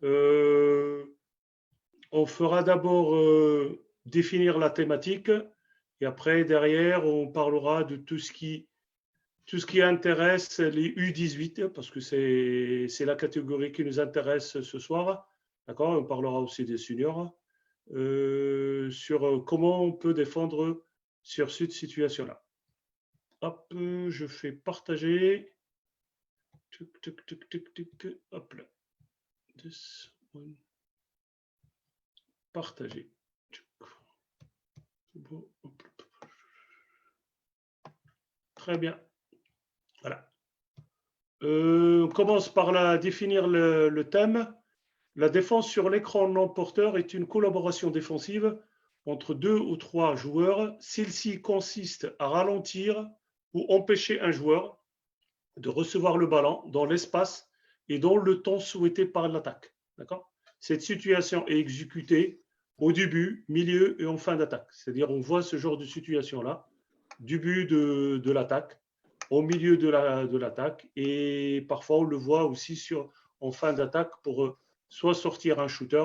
On fera d'abord définir la thématique et après, derrière, on parlera de tout ce qui intéresse les U18 parce que c'est la catégorie qui nous intéresse ce soir. D'accord? On parlera aussi des seniors sur comment on peut défendre sur cette situation-là. Hop, je fais partager. Hop là. Partager. Très bien. Voilà. On commence par définir le thème. La défense sur l'écran non porteur est une collaboration défensive entre 2 ou 3 joueurs. Celle-ci consiste à ralentir ou empêcher un joueur de recevoir le ballon dans l'espace et dans le temps souhaité par l'attaque. D'accord ? Cette situation est exécutée au début, milieu et en fin d'attaque. C'est-à-dire on voit ce genre de situation-là, début de l'attaque, au milieu de l'attaque et parfois on le voit aussi en fin d'attaque pour soit sortir un shooter,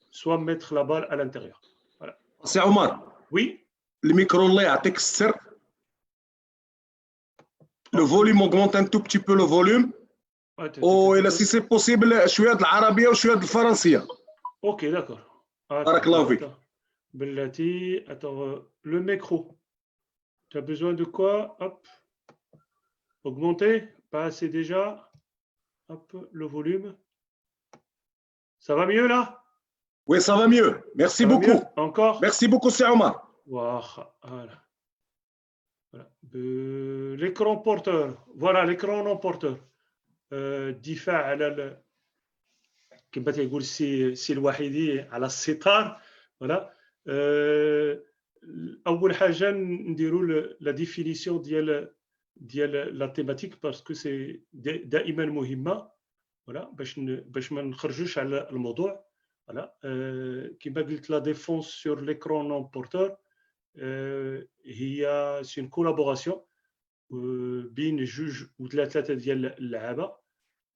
soit mettre la balle à l'intérieur. Voilà. C'est Omar. Oui. Le micro là يعطيك السر. Le volume augmente un tout petit peu le volume. Et si c'est possible شويه de العربيه وشويه de الفرنسيه. OK, d'accord. بارك الله فيك. Bellati, attends, le micro. Tu as besoin de quoi? Hop. Augmenter, pas assez déjà. Hop, le volume. Ça va mieux là? Oui, ça va mieux. Merci beaucoup. Mieux? Encore? Merci beaucoup, c'est Omar. Voilà. L'écran porteur. Voilà, l'écran non porteur. دفاع على كما تيقول سي الوحيدي على الستار. Voilà. أول حاجة نديروا لا ديفينيسيون ديال لا تيماتيك باسكو سي دائما مهمة. voilà باش ما نخرجوش على الموضوع. voilà. كما قلت لا ديفونس سور ليكرون نون بورتور هي سي كولابوراسيون بين جوج ولا ثلاثة ديال اللعابة.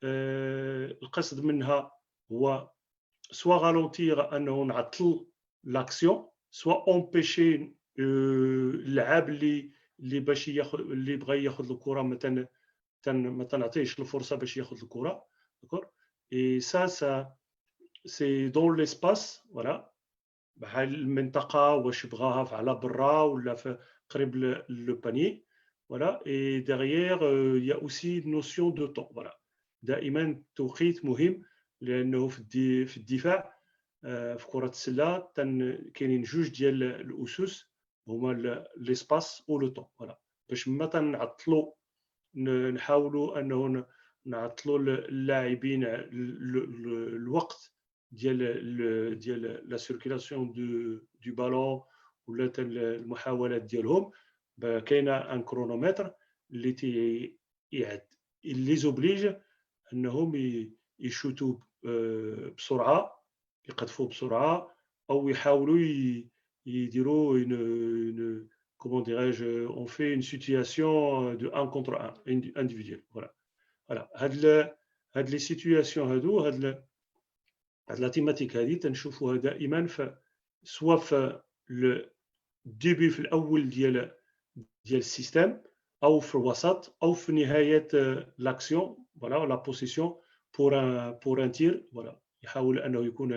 القصد منها هو سوا غالونتير انه نعطل لاكسيون سوا امبيشي اللعاب اللي باش ياخذ اللي بغى ياخذ الكره ما تنعطيهش الفرصه باش ياخذ الكره. داكور اي سا سي دون ليسباس. فوالا بحال المنطقه واش بغاها على برا ولا في قريب لو باني. فوالا اي ديغيير il y a aussi une notion de temps. voilà. دائما التوقيت مهم لانه في الدفاع في كره السله كاينين جوج ديال الاسس هما ليسباس و لو طون. فوالا باش ما تنعطلوا نحاولوا انه نعطلوا اللاعبين الوقت ديال لا سيركيلاسيون دو بالون ولا المحاولات ديالهم. كاينه ان كرونومتر اللي اللي زوبليج انهم يشوتوا بسرعه يقذفوا بسرعه او يحاولوا يديروا comment dirais-je, on fait une situation de 1 contre 1 individuel. voilà. voilà. هاد لي سيتوياسيون هاد لا تيماتيك هادي تنشوفوها دائما سوا في الديبي في الاول ديال السيستم او في الوسط او في نهايه لاكسيون. voilà la possession pour un tir. voilà يحاول انه يكون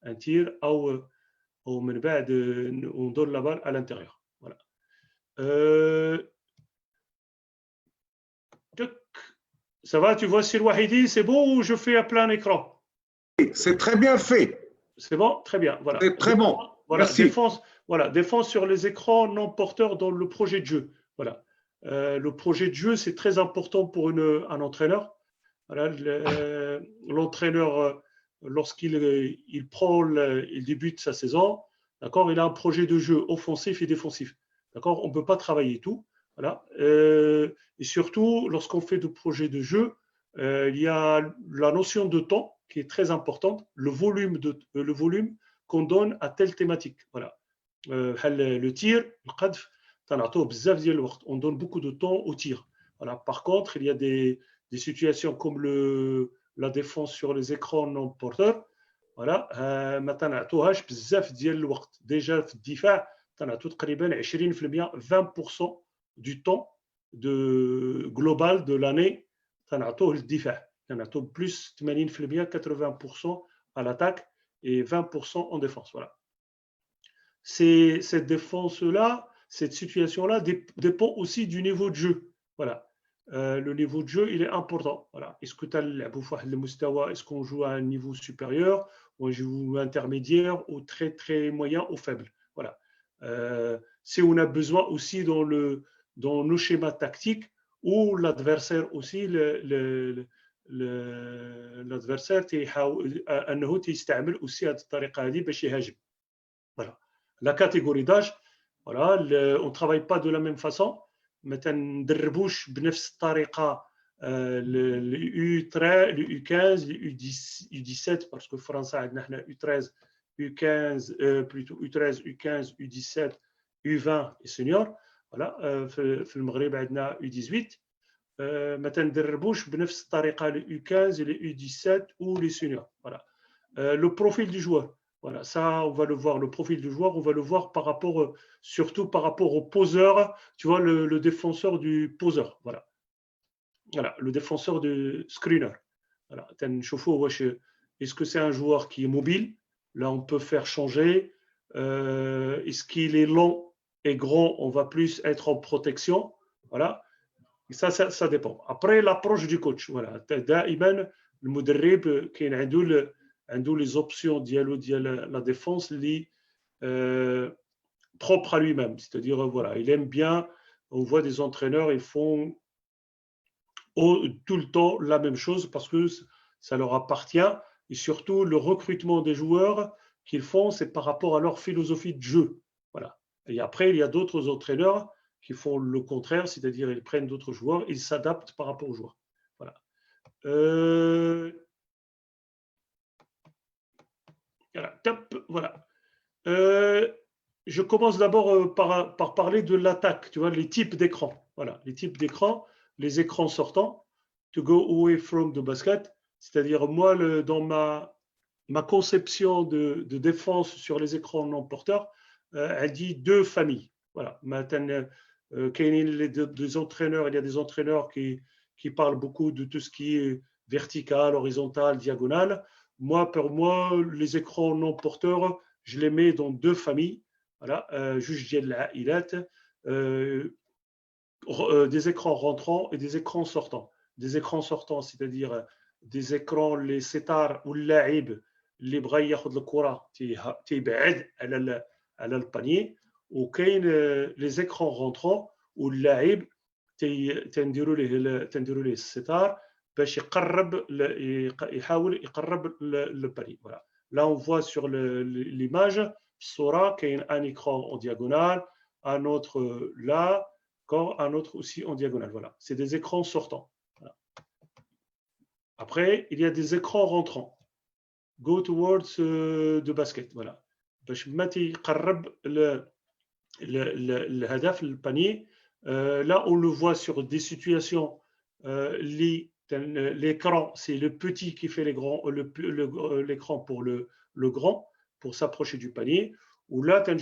ان تير او من بعد ندور لا بال à l'intérieur. voilà. Ça va, tu vois si le Wahidi, c'est bon ou je fais à plein écran? C'est très bien fait. C'est bon? Très bien. Voilà. C'est très bon. Voilà. Merci. Défense sur les écrans non porteurs dans le projet de jeu. Voilà. Le projet de jeu, c'est très important pour un entraîneur. Voilà. L'entraîneur, lorsqu'il il débute sa saison, d'accord, il a un projet de jeu offensif et défensif. D'accord, on ne peut pas travailler tout. Voilà. Et surtout, lorsqu'on fait de projets de jeu, il y a la notion de temps qui est très importante, le volume qu'on donne à telle thématique. Voilà. Le tir, le qadf, on donne beaucoup de temps au tir. Voilà. Par contre, il y a des situations comme la défense sur les écrans non porteurs. Voilà, ما تنعطوهاش بزاف ديال الوقت. Déjà في الدفاع تنعطو تقريبا 20% 20% du temps de global de l'année تنعطوه للدفاع. تنعطو plus 80% 80% à l'attaque et 20% en défense. Voilà. Cette défense-là, cette situation-là dépend aussi du niveau de jeu. Voilà. Le niveau de jeu, il est important. Voilà. Est-ce que tu as le mustawa, est-ce qu'on joue à un niveau supérieur, ou un niveau intermédiaire, ou très très moyen ou faible. Voilà. Si on a besoin aussi dans nos schémas tactiques, où l'adversaire aussi, l'adversaire انه تيستعمل aussi هذه الطريقه هذه باش يهاجم. Voilà. La catégorie d'âge, voilà, on ne travaille pas de la même façon. ما تندربوش بنفس الطريقه le U13, le U15, le U17 parce que فرنسا عندنا احنا U13, U15, plutôt U13, U15, U17, U20 et senior. Voilà. في المغرب عندنا U18. ما تندربوش بنفس الطريقه les U15 et les U17 ou les seniors. Voilà. Le profil du joueur. Voilà, ça, on va le voir, le profil du joueur, on va le voir par rapport, surtout par rapport au poseur, tu vois, le défenseur du poseur, voilà. Voilà, le défenseur du screener. Voilà. Est-ce que c'est un joueur qui est mobile? Là, on peut faire changer. Est-ce qu'il est long et grand? On va plus être en protection. Voilà. Et ça dépend. Après, l'approche du coach. Voilà. دائما المدرب كاين عنده les options ديال la défense propre à lui-même, c'est-à-dire voilà, il aime bien, on voit des entraîneurs, ils font tout le temps la même chose parce que ça leur appartient, et surtout le recrutement des joueurs qu'ils font, c'est par rapport à leur philosophie de jeu. Voilà. Et après, il y a d'autres entraîneurs qui font le contraire, c'est-à-dire ils prennent d'autres joueurs, ils s'adaptent par rapport aux joueurs. Voilà. Voilà. Je commence d'abord par parler de l'attaque, tu vois, les types d'écrans. Voilà, les types d'écrans, les écrans sortants, to go away from the basket, c'est-à-dire moi, dans ma conception de défense sur les écrans non porteurs, elle dit deux familles. Voilà, maintenant, des entraîneurs, il y a des entraîneurs qui parlent beaucoup de tout ce qui est vertical, horizontal, diagonal. Moi, pour moi, les écrans non porteurs, je les mets dans deux familles. Voilà, juge ديال العائلات, des écrans rentrants et des écrans sortants. Des écrans sortants, c'est-à-dire des écrans les ستار واللاعب اللي بغى ياخذ الكره تيبعد على البانيي, وكاين les écrans rentrants واللاعب تنديروا ليه الستار باش يحاول يقرب le voilà. Là, on voit sur l'image, Sora, qu'il y a un écran en diagonale, un autre là, un autre aussi en diagonale. Voilà. C'est des écrans sortants. Voilà. Après, il y a des écrans rentrants. Go towards the basket. Voilà. باش ما تيقرب الهدف البانيي. Là, on le voit sur des situations l'écran, c'est le petit qui fait l'écran pour le grand, pour s'approcher du panier, ou là, tu as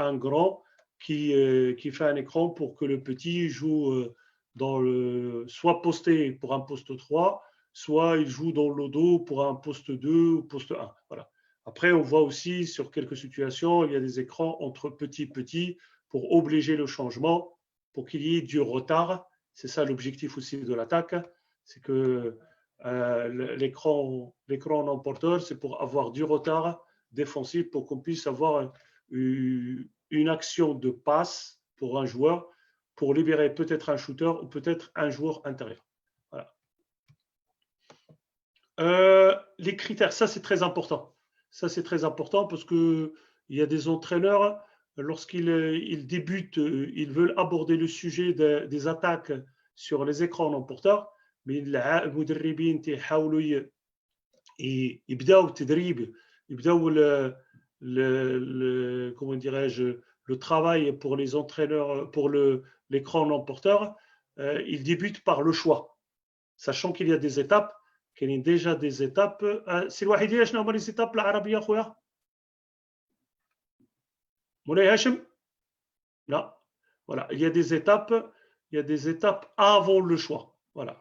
un grand qui fait un écran pour que le petit joue soit posté pour un poste 3, soit il joue dans le dos pour un poste 2 ou poste 1. Voilà. Après, on voit aussi sur quelques situations, il y a des écrans entre petits pour obliger le changement, pour qu'il y ait du retard. C'est ça l'objectif aussi de l'attaque. C'est que l'écran non porteur, c'est pour avoir du retard défensif, pour qu'on puisse avoir une action de passe pour un joueur, pour libérer peut-être un shooter ou peut-être un joueur intérieur. Voilà. Les critères, ça c'est très important. Ça c'est très important parce qu'il y a des entraîneurs, lorsqu'ils débutent, ils veulent aborder le sujet des attaques sur les écrans non porteurs. Mais المدربين تيحاولوا يبداو التدريب, يبداو comment dirais-je, le travail pour les entraîneurs, pour l'écran non porteur, ils débutent par le choix, sachant qu'il y a des étapes. كاينين déjà des étapes. سي الوحيدية شنو هما لي زيتاب بالعربية خويا؟ مولاي هاشم؟ لا. Voilà, il y a des étapes avant le choix. Voilà.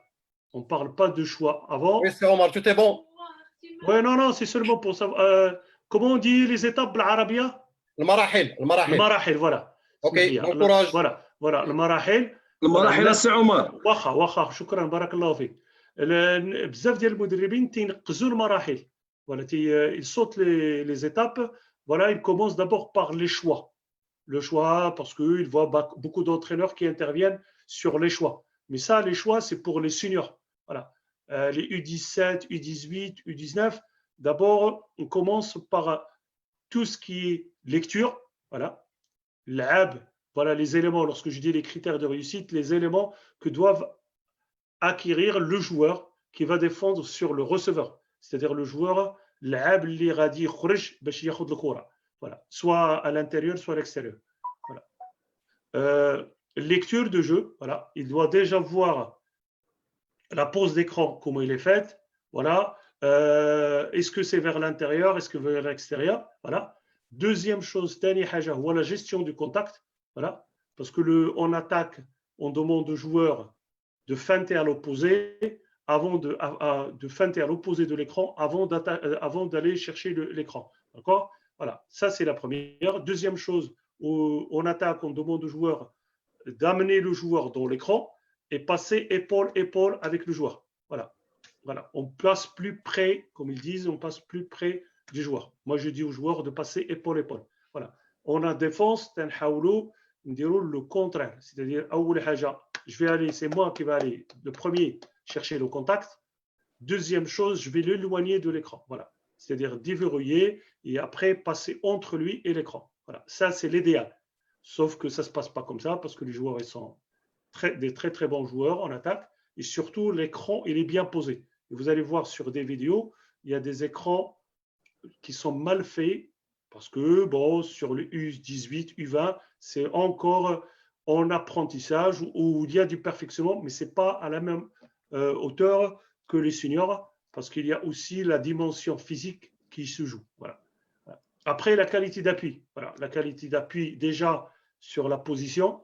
On ne parle pas de choix avant. Oui, c'est Omar, tout est bon. Oui, non, c'est seulement pour savoir. Comment on dit les étapes بالعربية؟ المراحل. voilà. Ok, bon courage. Voilà, المراحل. المراحل السي عمر. واخا شكرا بارك الله فيك. بزاف ديال المدربين تينقزوا المراحل. Voilà, ils sautent les étapes. Voilà, ils commencent d'abord par les choix. Le choix, parce qu'ils voient beaucoup d'entraîneurs qui interviennent sur les choix. Mais ça, les choix, c'est pour les seniors. Voilà. Les U17, U18, U19, d'abord, on commence par tout ce qui est lecture. Voilà. L'ab, voilà les éléments, lorsque je dis les critères de réussite, les éléments que doivent acquérir le joueur qui va défendre sur le receveur. C'est-à-dire le joueur, l'ab li ghadi khrij bash yakhud al-kura. Voilà. Soit à l'intérieur, soit à l'extérieur. Voilà. Lecture de jeu, voilà. Il doit déjà voir la pose d'écran, comment il est faite. Voilà. Est-ce que c'est vers l'intérieur, est-ce que vers l'extérieur? Voilà. Deuxième chose, tani haja, la gestion du contact. Voilà. Parce que en attaque, on demande au joueur de feinter à l'opposé avant de feinter à l'opposé de l'écran avant d'aller chercher l'écran. D'accord? Voilà, ça c'est la première. Deuxième chose, en attaque, on demande au joueur d'amener le joueur dans l'écran et passer épaule avec le joueur. Voilà. On passe plus près, comme ils disent, on passe plus près du joueur. Moi, je dis au joueur de passer épaule. Voilà. On a défense, le contraire. C'est-à-dire, c'est moi qui vais aller le premier chercher le contact. Deuxième chose, je vais l'éloigner de l'écran. Voilà. C'est-à-dire déverrouiller et après passer entre lui et l'écran. Voilà. Ça, c'est l'idéal. Sauf que ça ne se passe pas comme ça parce que les joueurs ils sont des très très bons joueurs en attaque et surtout l'écran il est bien posé. Et vous allez voir sur des vidéos, il y a des écrans qui sont mal faits parce que bon, sur le U18, U20, c'est encore en apprentissage où il y a du perfectionnement, mais ce n'est pas à la même hauteur que les seniors parce qu'il y a aussi la dimension physique qui se joue. Voilà. Après, la qualité d'appui. Voilà. La qualité d'appui, déjà sur la position,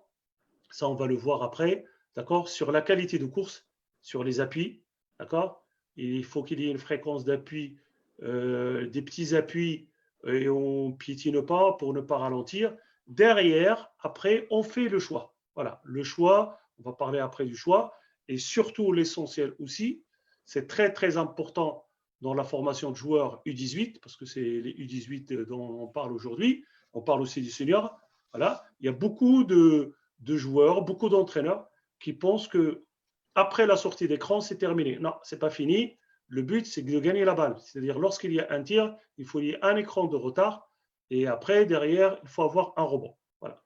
ça on va le voir après. D'accord? Sur la qualité de course, sur les appuis. D'accord? Il faut qu'il y ait une fréquence d'appui, des petits appuis et on ne piétine pas pour ne pas ralentir. Derrière, après, on fait le choix. Voilà. Le choix, on va parler après du choix. Et surtout, l'essentiel aussi, c'est très très important dans la formation de joueurs U18, parce que c'est les U18 dont on parle aujourd'hui, on parle aussi des seniors. Voilà. Il y a beaucoup de joueurs, beaucoup d'entraîneurs qui pensent que après la sortie d'écran, c'est terminé. Non, c'est pas fini. Le but, c'est de gagner la balle. C'est-à-dire, lorsqu'il y a un tir, il faut y ait un écran de retard et après, derrière, il faut avoir un rebond. Voilà.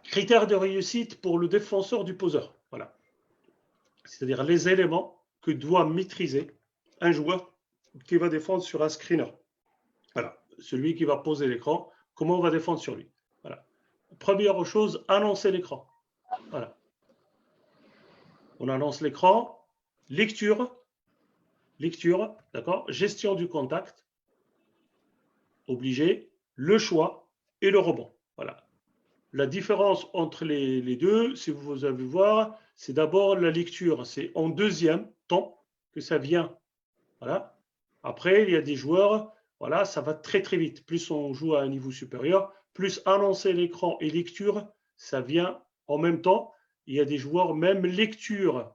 Critères de réussite pour le défenseur du poseur. Voilà. C'est-à-dire les éléments que doit maîtriser un joueur qui va défendre sur un screener. Voilà. Celui qui va poser l'écran, comment on va défendre sur lui. Voilà. Première chose, annoncer l'écran. Voilà. On annonce l'écran, lecture, d'accord, gestion du contact, obligé, le choix et le rebond. Voilà. La différence entre les deux, si vous avez voir, c'est d'abord la lecture. C'est en deuxième temps que ça vient. Voilà. Après, il y a des joueurs, voilà, ça va très très vite. Plus on joue à un niveau supérieur, plus annoncer l'écran et lecture, ça vient en même temps. Il y a des joueurs, même lecture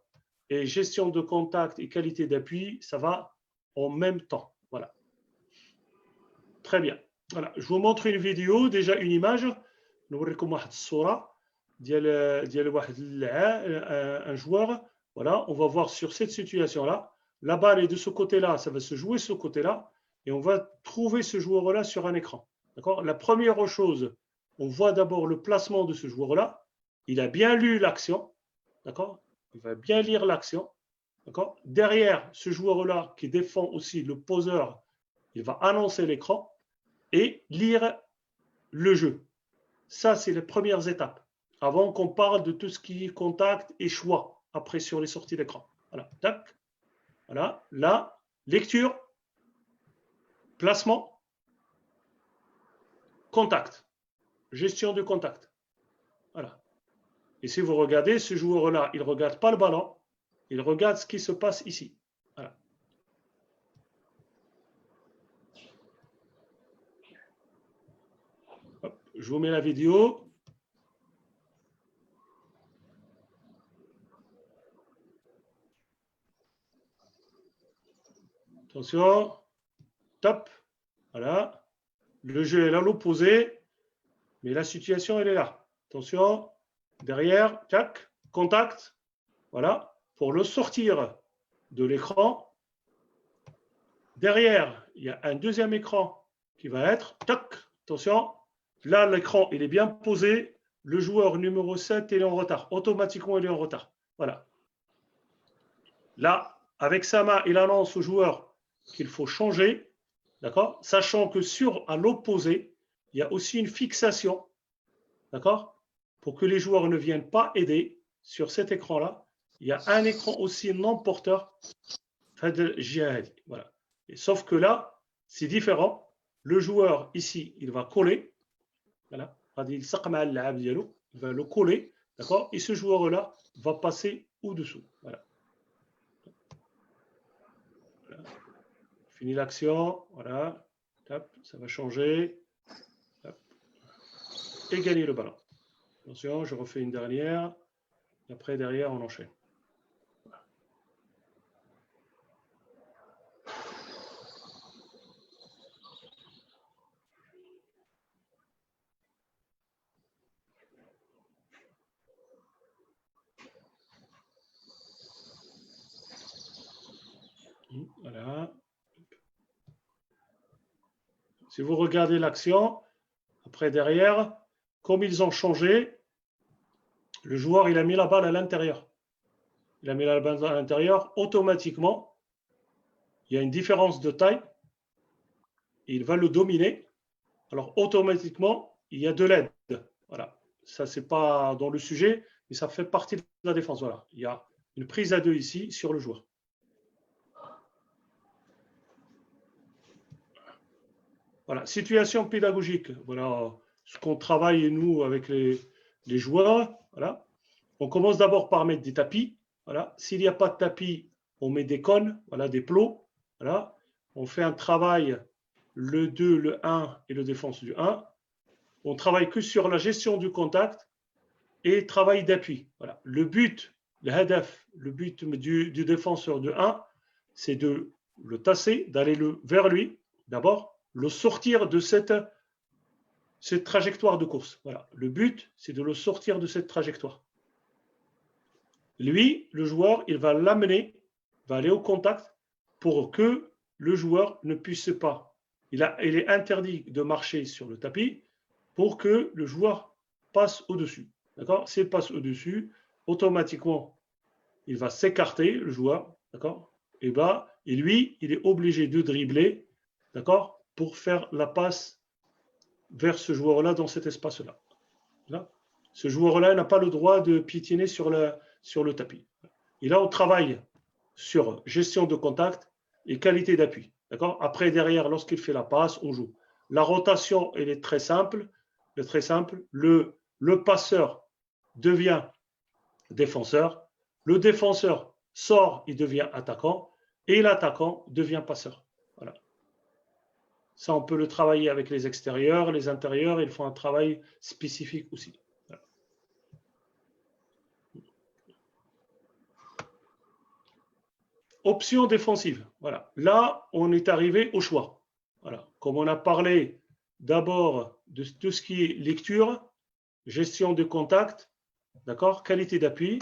et gestion de contact et qualité d'appui, ça va en même temps. Voilà. Très bien. Voilà. Je vous montre une vidéo, déjà une image. نوريكم واحد الصورة ديال واحد un joueur. Voilà, on va voir sur cette situation-là. La balle est de ce côté-là, ça va se jouer ce côté-là et on va trouver ce joueur-là sur un écran. D'accord? La première chose, on voit d'abord le placement de ce joueur-là. Il a bien lu l'action. D'accord? Il va bien lire l'action. D'accord? Derrière, ce joueur-là qui défend aussi le poseur, il va annoncer l'écran et lire le jeu. Ça, c'est les premières étapes avant qu'on parle de tout ce qui est contact et choix, après sur les sorties d'écran. Voilà, tac. Voilà, là, lecture, placement, contact, gestion de contact. Voilà. Et si vous regardez, ce joueur-là, il ne regarde pas le ballon, il regarde ce qui se passe ici. Voilà. Hop, je vous mets la vidéo. Attention, top, voilà. Le jeu est à l'opposé, mais la situation, elle est là. Attention, derrière, tac, contact, voilà, pour le sortir de l'écran. Derrière, il y a un deuxième écran qui va être, tac, attention, là, l'écran, il est bien posé. Le joueur numéro 7, il est en retard. Automatiquement, il est en retard. Voilà. Là, avec sa main, il annonce au joueur qu'il faut changer, d'accord, sachant que à l'opposé, il y a aussi une fixation, d'accord, pour que les joueurs ne viennent pas aider sur cet écran-là. Il y a un écran aussi non porteur, voilà. Et sauf que là, c'est différent. Le joueur ici, il va coller, voilà, il va le coller, d'accord, et ce joueur-là va passer au-dessous, voilà. Fini l'action, voilà, hop, ça va changer, hop, et gagner le ballon. Attention, je refais une dernière, et après derrière on enchaîne. Voilà. Si vous regardez l'action, après derrière, comme ils ont changé, le joueur il a mis la balle à l'intérieur. Il a mis la balle à l'intérieur, automatiquement, il y a une différence de taille, il va le dominer. Alors automatiquement, il y a de l'aide. Voilà. Ça, c'est pas dans le sujet, mais ça fait partie de la défense. Voilà. Il y a une prise à deux ici sur le joueur. Voilà, situation pédagogique. Voilà ce qu'on travaille, nous, avec les joueurs. Voilà. On commence d'abord par mettre des tapis. Voilà. S'il n'y a pas de tapis, on met des cônes, voilà, des plots. Voilà. On fait un travail, le 2, le 1 et le défense du 1. On travaille que sur la gestion du contact et travail d'appui. Voilà. Le but, le but du défenseur de 1, c'est de le tasser, d'aller vers lui, d'abord, le sortir de cette trajectoire de course. Voilà. Le but, c'est de le sortir de cette trajectoire. Lui, le joueur, il va l'amener, va aller au contact pour que le joueur ne puisse pas. Il est interdit de marcher sur le tapis pour que le joueur passe au-dessus. D'accord ? S'il passe au-dessus, automatiquement, il va s'écarter, le joueur. D'accord ? Et lui, il est obligé de dribbler. D'accord ? Pour faire la passe vers ce joueur-là dans cet espace-là. Là, ce joueur-là n'a pas le droit de piétiner sur le tapis. Et là, on travaille sur gestion de contact et qualité d'appui. D'accord ? Après, derrière, lorsqu'il fait la passe, on joue. La rotation, elle est très simple. Le passeur devient défenseur. Le défenseur sort, il devient attaquant. Et l'attaquant devient passeur. Voilà. Ça, on peut le travailler avec les extérieurs, les intérieurs, ils font un travail spécifique aussi. Voilà. Option défensive. Voilà. Là, on est arrivé au choix. Voilà. Comme on a parlé d'abord de tout ce qui est lecture, gestion de contact, d'accord, qualité d'appui,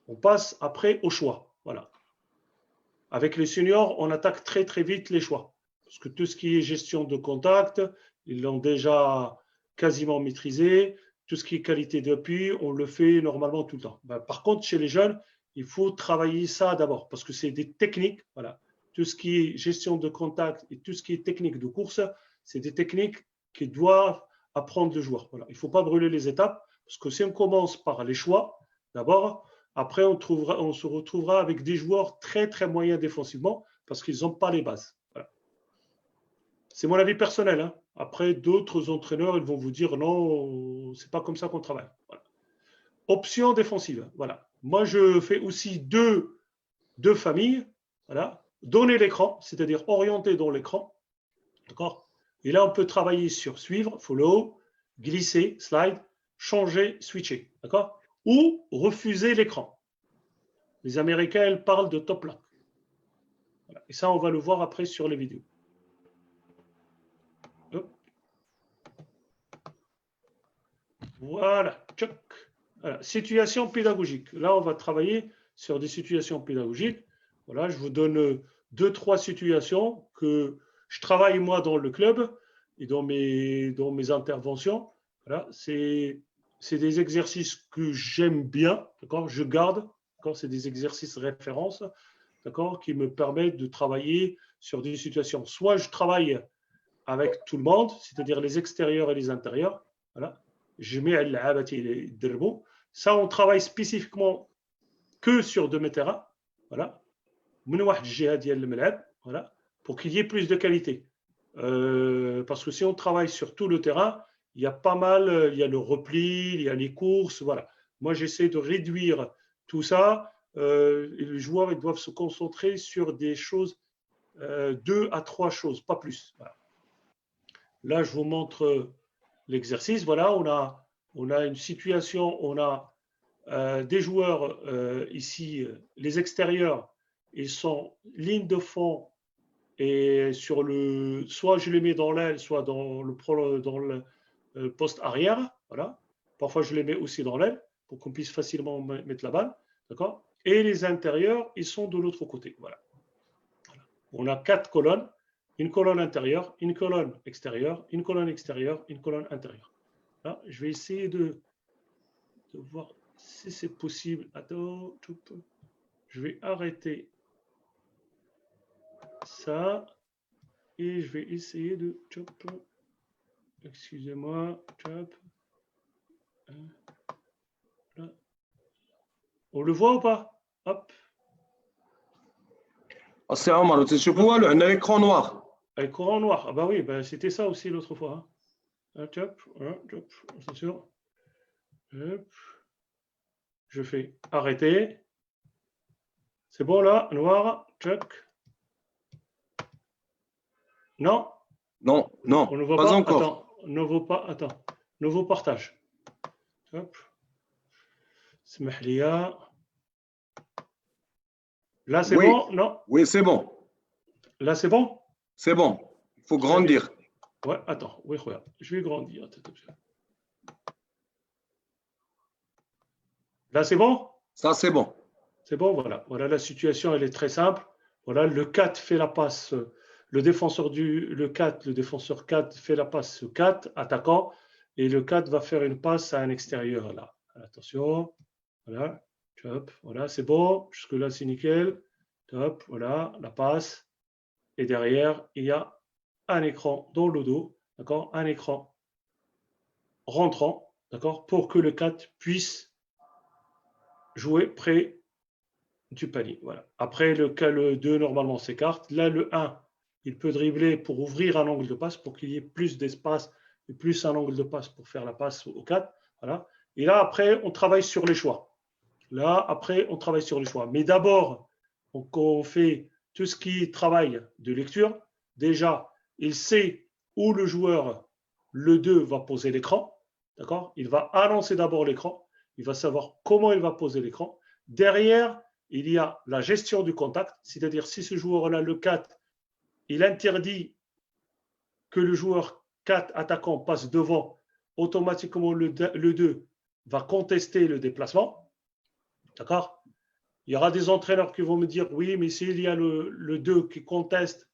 on passe après au choix. Voilà. Avec les seniors, on attaque très très vite les choix. Parce que tout ce qui est gestion de contact, ils l'ont déjà quasiment maîtrisé. Tout ce qui est qualité d'appui, on le fait normalement tout le temps. Par contre, chez les jeunes, il faut travailler ça d'abord parce que c'est des techniques. Voilà. Tout ce qui est gestion de contact et tout ce qui est technique de course, c'est des techniques qui doivent apprendre le joueur. Voilà. Il ne faut pas brûler les étapes Parce que si on commence par les choix, d'abord, après on se retrouvera avec des joueurs très très moyens défensivement parce qu'ils n'ont pas les bases. Voilà. C'est mon avis personnel. Hein. Après, d'autres entraîneurs, ils vont vous dire non, c'est pas comme ça qu'on travaille. Voilà. Option défensive. Voilà. Moi, je fais aussi deux familles. Voilà. Donner l'écran, c'est-à-dire orienter dans l'écran. D'accord ? Et là, on peut travailler sur suivre, follow, glisser, slide, changer, switcher. D'accord ? Ou refuser l'écran. Les Américains, ils parlent de top lock. Voilà. Et ça, on va le voir après sur les vidéos. Hop. Voilà. Tchoc. Voilà. Situation pédagogique. Là, on va travailler sur des situations pédagogiques. Voilà, je vous donne 2-3 situations que je travaille moi dans le club et dans mes interventions. Voilà, c'est des exercices que j'aime bien, d'accord, je garde, d'accord, c'est des exercices références, d'accord, qui me permettent de travailler sur des situations. Soit je travaille avec tout le monde, c'est-à-dire les extérieurs et les intérieurs. Voilà, je mets les derbo. Ça, on travaille spécifiquement que sur demi-terrain. Voilà. Voilà, pour qu'il y ait plus de qualité. Parce que si on travaille sur tout le terrain, il y a pas mal, il y a le repli, il y a les courses, voilà. Moi, j'essaie de réduire tout ça. Et les joueurs, ils doivent se concentrer sur des choses, 2 à 3 choses, pas plus. Voilà. Là, je vous montre l'exercice. Voilà, on a une situation, on a des joueurs ici, les extérieurs, ils sont ligne de fond et sur le, soit je les mets dans l'aile, soit dans le poste arrière. Voilà. Parfois, je les mets aussi dans l'aile pour qu'on puisse facilement mettre la balle. D'accord ? Et les intérieurs, ils sont de l'autre côté. Voilà. On a 4 colonnes. Une colonne intérieure, une colonne extérieure, une colonne extérieure, une colonne intérieure. Là, je vais essayer de voir si c'est possible. Attends, je vais arrêter ça et je vais essayer de excusez-moi, on le voit ou pas? Hop. C'est Omar, tu vois, on a un écran noir. Un écran noir. Ah bah oui, bah c'était ça aussi l'autre fois. Hein. C'est sûr. Hop. Je fais arrêter. C'est bon là, noir, check. Non? Non, on ne voit pas encore. Attends, nouveau partage. Hop. Là, c'est bon? Non? Oui, c'est bon. Là, c'est bon? C'est bon. Il faut grandir. Ouais, attends. Oui, regarde. Je vais grandir. Là, c'est bon? Ça, c'est bon. C'est bon, voilà. Voilà, la situation, elle est très simple. Voilà, le 4 fait la passe. Le défenseur 4 fait la passe au 4, attaquant, et le 4 va faire une passe à un extérieur là. Attention, voilà, top, voilà, c'est bon, jusque-là c'est nickel, top, voilà, la passe, et derrière, il y a un écran dans le dos, d'accord, un écran rentrant, d'accord, pour que le 4 puisse jouer près du panier, voilà. Après, le 2, normalement, s'écarte. Là, le 1, il peut dribbler pour ouvrir un angle de passe, pour qu'il y ait plus d'espace et plus un angle de passe pour faire la passe au 4. Voilà. Et là, après, on travaille sur les choix. Mais d'abord, on fait tout ce qui est travail de lecture. Déjà, il sait où le joueur, le 2, va poser l'écran. D'accord ? Il va annoncer d'abord l'écran. Il va savoir comment il va poser l'écran. Derrière, il y a la gestion du contact, c'est-à-dire si ce joueur-là, le 4, il interdit que le joueur 4 attaquant passe devant, automatiquement le 2 va contester le déplacement. D'accord ? Il y aura des entraîneurs qui vont me dire oui, mais s'il y a le 2 qui conteste,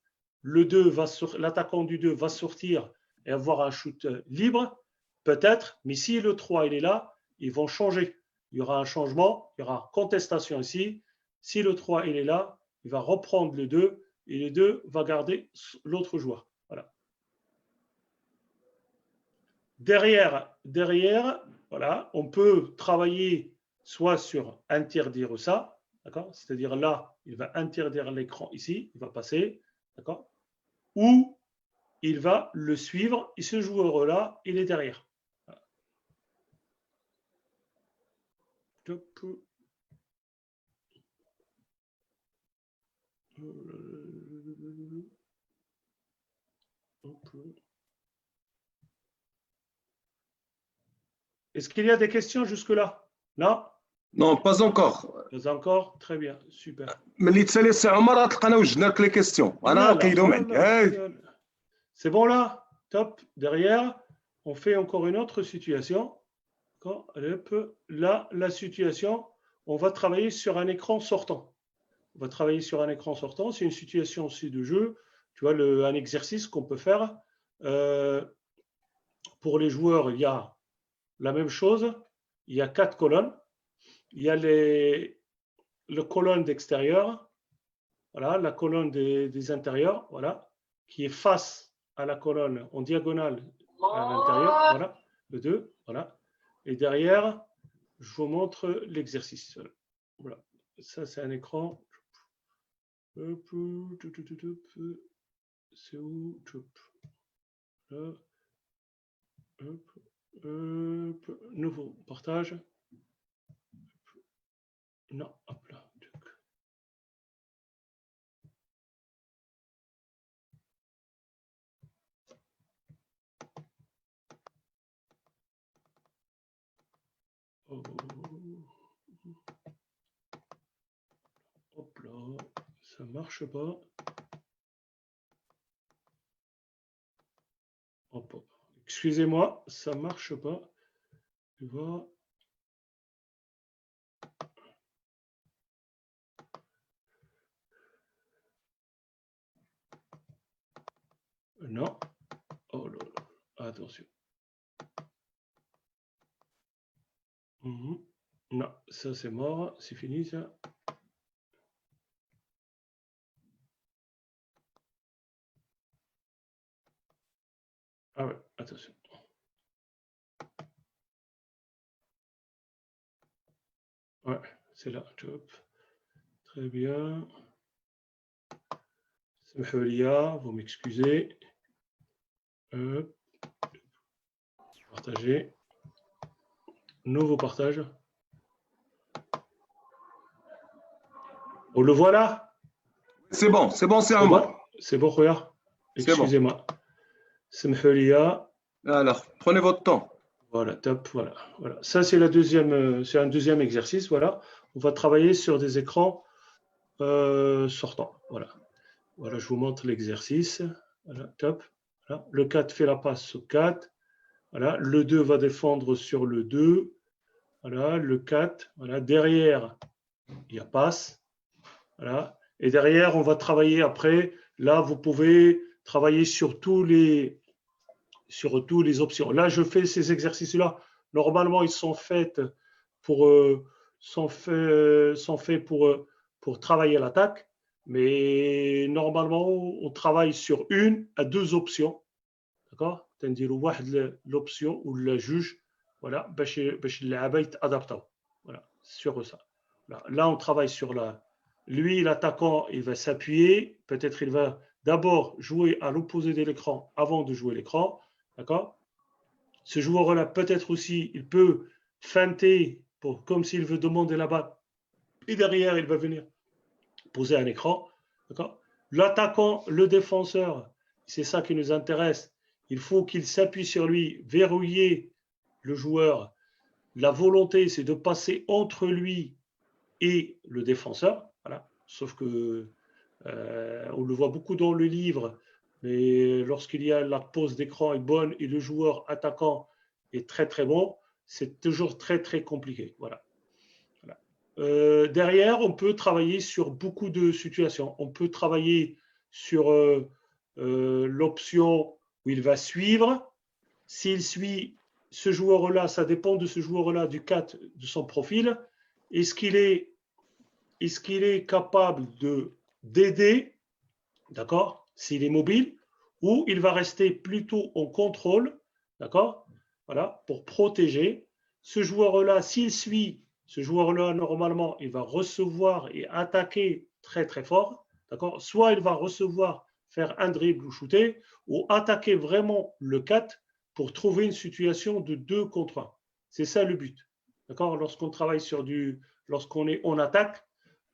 l'attaquant du 2 va sortir et avoir un shoot libre, peut-être, mais si le 3 il est là, ils vont changer. Il y aura un changement, il y aura contestation ici. Si le 3 il est là, il va reprendre le 2 et le 2 va garder l'autre joueur. Voilà. Derrière, voilà, on peut travailler soit sur interdire ça, d'accord, c'est-à-dire là, il va interdire l'écran ici, il va passer, d'accord, ou il va le suivre et ce joueur-là, il est derrière. Voilà. Est-ce qu'il y a des questions jusque-là? Non? Non, pas encore. Pas encore? Très bien, super. ملي تسالي السي عمر غتلقانا وجدنا لك لي كيستيون انا كيدوم عندي. C'est bon là? Top. Derrière, on fait encore une autre situation. Là, la situation, on va travailler sur un écran sortant. On va travailler sur un écran sortant. C'est une situation aussi de jeu. Tu vois, un exercice qu'on peut faire. Pour les joueurs, il y a la même chose. Il y a 4 colonnes. Il y a le colonne d'extérieur. Voilà, la colonne des intérieurs. Voilà, qui est face à la colonne en diagonale à l'intérieur. Voilà, le 2. Voilà. Et derrière, je vous montre l'exercice. Voilà. Ça, c'est un écran. C'est où? Là. Nouveau partage. Non, hop là. Hop là, ça marche pas. Hop, hop. Excusez-moi, ça marche pas. Tu vois. Non. Oh là là. Attention. Non, ça c'est mort. C'est fini ça. Ah ouais, attention. Ouais, c'est là. Top. Très bien. Vous m'excusez. Partager. Nouveau partage. On le voit là? C'est bon, c'est un mot. C'est bon, regarde. Excusez-moi. Semhulia. Alors, prenez votre temps. Voilà, top, voilà. Ça, c'est un deuxième exercice. Voilà. On va travailler sur des écrans sortants. Voilà. Voilà, je vous montre l'exercice. Voilà, top. Voilà. Le 4 fait la passe au 4. Voilà. Le 2 va défendre sur le 2. Voilà, le 4. Voilà. Derrière, il y a passe. Voilà. Et derrière, on va travailler après. Là, vous pouvez travailler sur tous les options. Là, je fais ces exercices-là. Normalement, ils sont faits pour travailler l'attaque. Mais normalement, on travaille sur 1 à 2 options. D'accord? C'est-à-dire l'option ou le juge. Voilà. Voilà. Sur ça. Là, on travaille sur lui, l'attaquant, il va s'appuyer. Peut-être il va d'abord jouer à l'opposé de l'écran avant de jouer l'écran. D'accord? Ce joueur-là, peut-être aussi, il peut feinter comme s'il veut demander la balle. Et derrière, il va venir poser un écran. D'accord? L'attaquant, le défenseur, c'est ça qui nous intéresse. Il faut qu'il s'appuie sur lui, verrouiller le joueur. La volonté, c'est de passer entre lui et le défenseur. Voilà. Sauf que on le voit beaucoup dans le livre, mais lorsqu'il y a la pose d'écran est bonne et le joueur attaquant est très très bon, c'est toujours très très compliqué. Voilà. Derrière, on peut travailler sur beaucoup de situations. On peut travailler sur l'option où il va suivre. S'il suit ce joueur-là, ça dépend de ce joueur-là, du 4, de son profil. Est-ce qu'il est capable d'aider, d'accord, s'il est mobile, ou il va rester plutôt en contrôle, d'accord, voilà, pour protéger. ce joueur-là, s'il suit, ce joueur-là, normalement, il va recevoir et attaquer très très fort. D'accord? Soit il va recevoir, faire un dribble ou shooter, ou attaquer vraiment le 4 pour trouver une situation de 2 contre 1. C'est ça le but. D'accord? Lorsqu'on travaille lorsqu'on est en attaque,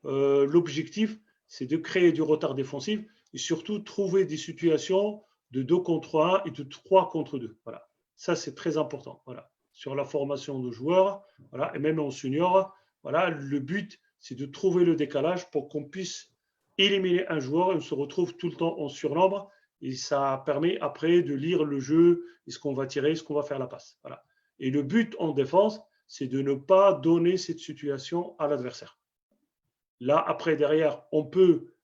l'objectif, c'est de créer du retard défensif et surtout trouver des situations de 2 contre 1 et de 3 contre 2. Voilà. Ça, c'est très important. Voilà. Sur la formation de joueurs, voilà, et même en senior, voilà, le but, c'est de trouver le décalage pour qu'on puisse éliminer un joueur et on se retrouve tout le temps en surnombre. Et ça permet après de lire le jeu, est-ce qu'on va tirer, est-ce qu'on va faire la passe. Voilà. Et le but en défense, c'est de ne pas donner cette situation à l'adversaire. Là, après, derrière, on peut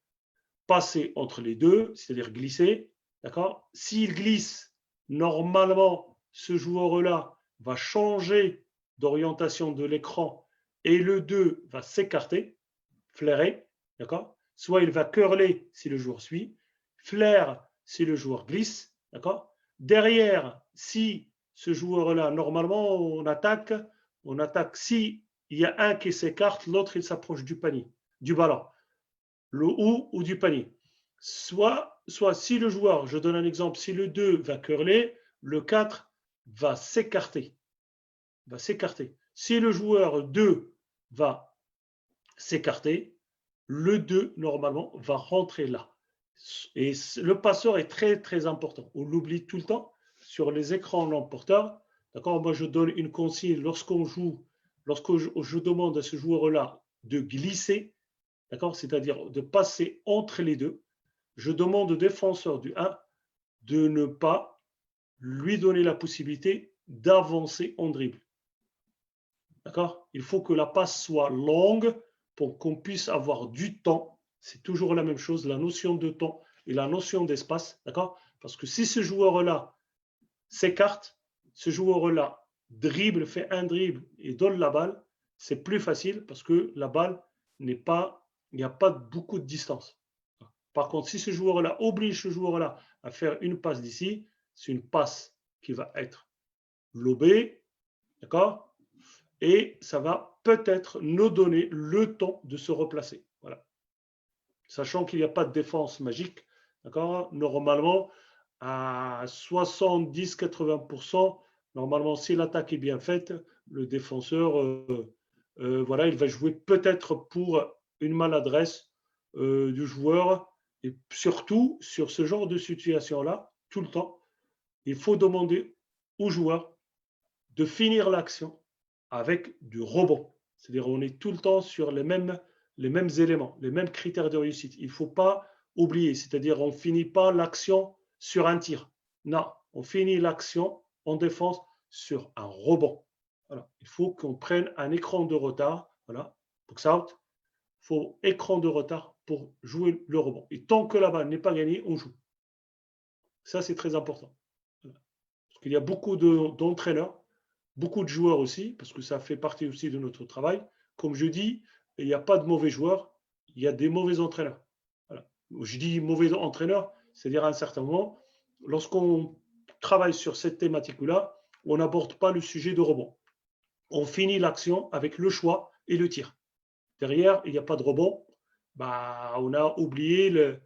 passer entre les deux, c'est-à-dire glisser. D'accord? S'il glisse, normalement, ce joueur-là va changer d'orientation de l'écran et le 2 va s'écarter, flairer. D'accord? Soit il va curler si le joueur suit, flaire si le joueur glisse. D'accord? Derrière, si ce joueur-là, normalement, on attaque si il y a un qui s'écarte, l'autre il s'approche du panier, du ballon, le ou du panier. Soit si le joueur, je donne un exemple, si le 2 va curler, le 4 va s'écarter. Si le joueur 2 va s'écarter, le 2, normalement, va rentrer là. Et le passeur est très, très important. On l'oublie tout le temps sur les écrans non-porteurs. D'accord? Moi, je donne une consigne lorsque je demande à ce joueur-là de glisser, d'accord? C'est-à-dire de passer entre les deux. Je demande au défenseur du 1 de ne pas lui donner la possibilité d'avancer en dribble. D'accord? Il faut que la passe soit longue pour qu'on puisse avoir du temps. C'est toujours la même chose, la notion de temps et la notion d'espace. D'accord? Parce que si ce joueur-là s'écarte, ce joueur-là dribble, fait un dribble et donne la balle, c'est plus facile parce que la balle il n'y a pas beaucoup de distance. Par contre, si ce joueur-là oblige ce joueur-là à faire une passe d'ici, c'est une passe qui va être lobée, d'accord? Et ça va peut-être nous donner le temps de se replacer. Voilà. Sachant qu'il n'y a pas de défense magique, d'accord? Normalement, à 70-80%, normalement, si l'attaque est bien faite, le défenseur, voilà, il va jouer peut-être pour une maladresse du joueur. Et surtout, sur ce genre de situation-là, tout le temps, il faut demander au joueur de finir l'action avec du rebond. C'est-à-dire on est tout le temps sur les mêmes éléments, les mêmes critères de réussite. Il ne faut pas oublier, c'est-à-dire on ne finit pas l'action sur un tir. Non, on finit l'action en défense sur un rebond. Voilà. Il faut qu'on prenne un écran de retard. Voilà, box out. Il faut écran de retard pour jouer le rebond. Et tant que la balle n'est pas gagnée, on joue. Ça, c'est très important. Voilà. Parce qu'il y a beaucoup d'entraîneurs, beaucoup de joueurs aussi, parce que ça fait partie aussi de notre travail. Comme je dis, il n'y a pas de mauvais joueurs, il y a des mauvais entraîneurs. Voilà. Je dis mauvais entraîneurs, c'est-à-dire à un certain moment, lorsqu'on travaille sur cette thématique-là, on n'aborde pas le sujet de rebond. On finit l'action avec le choix et le tir. Derrière, il n'y a pas de rebond. Bah, on a oublié,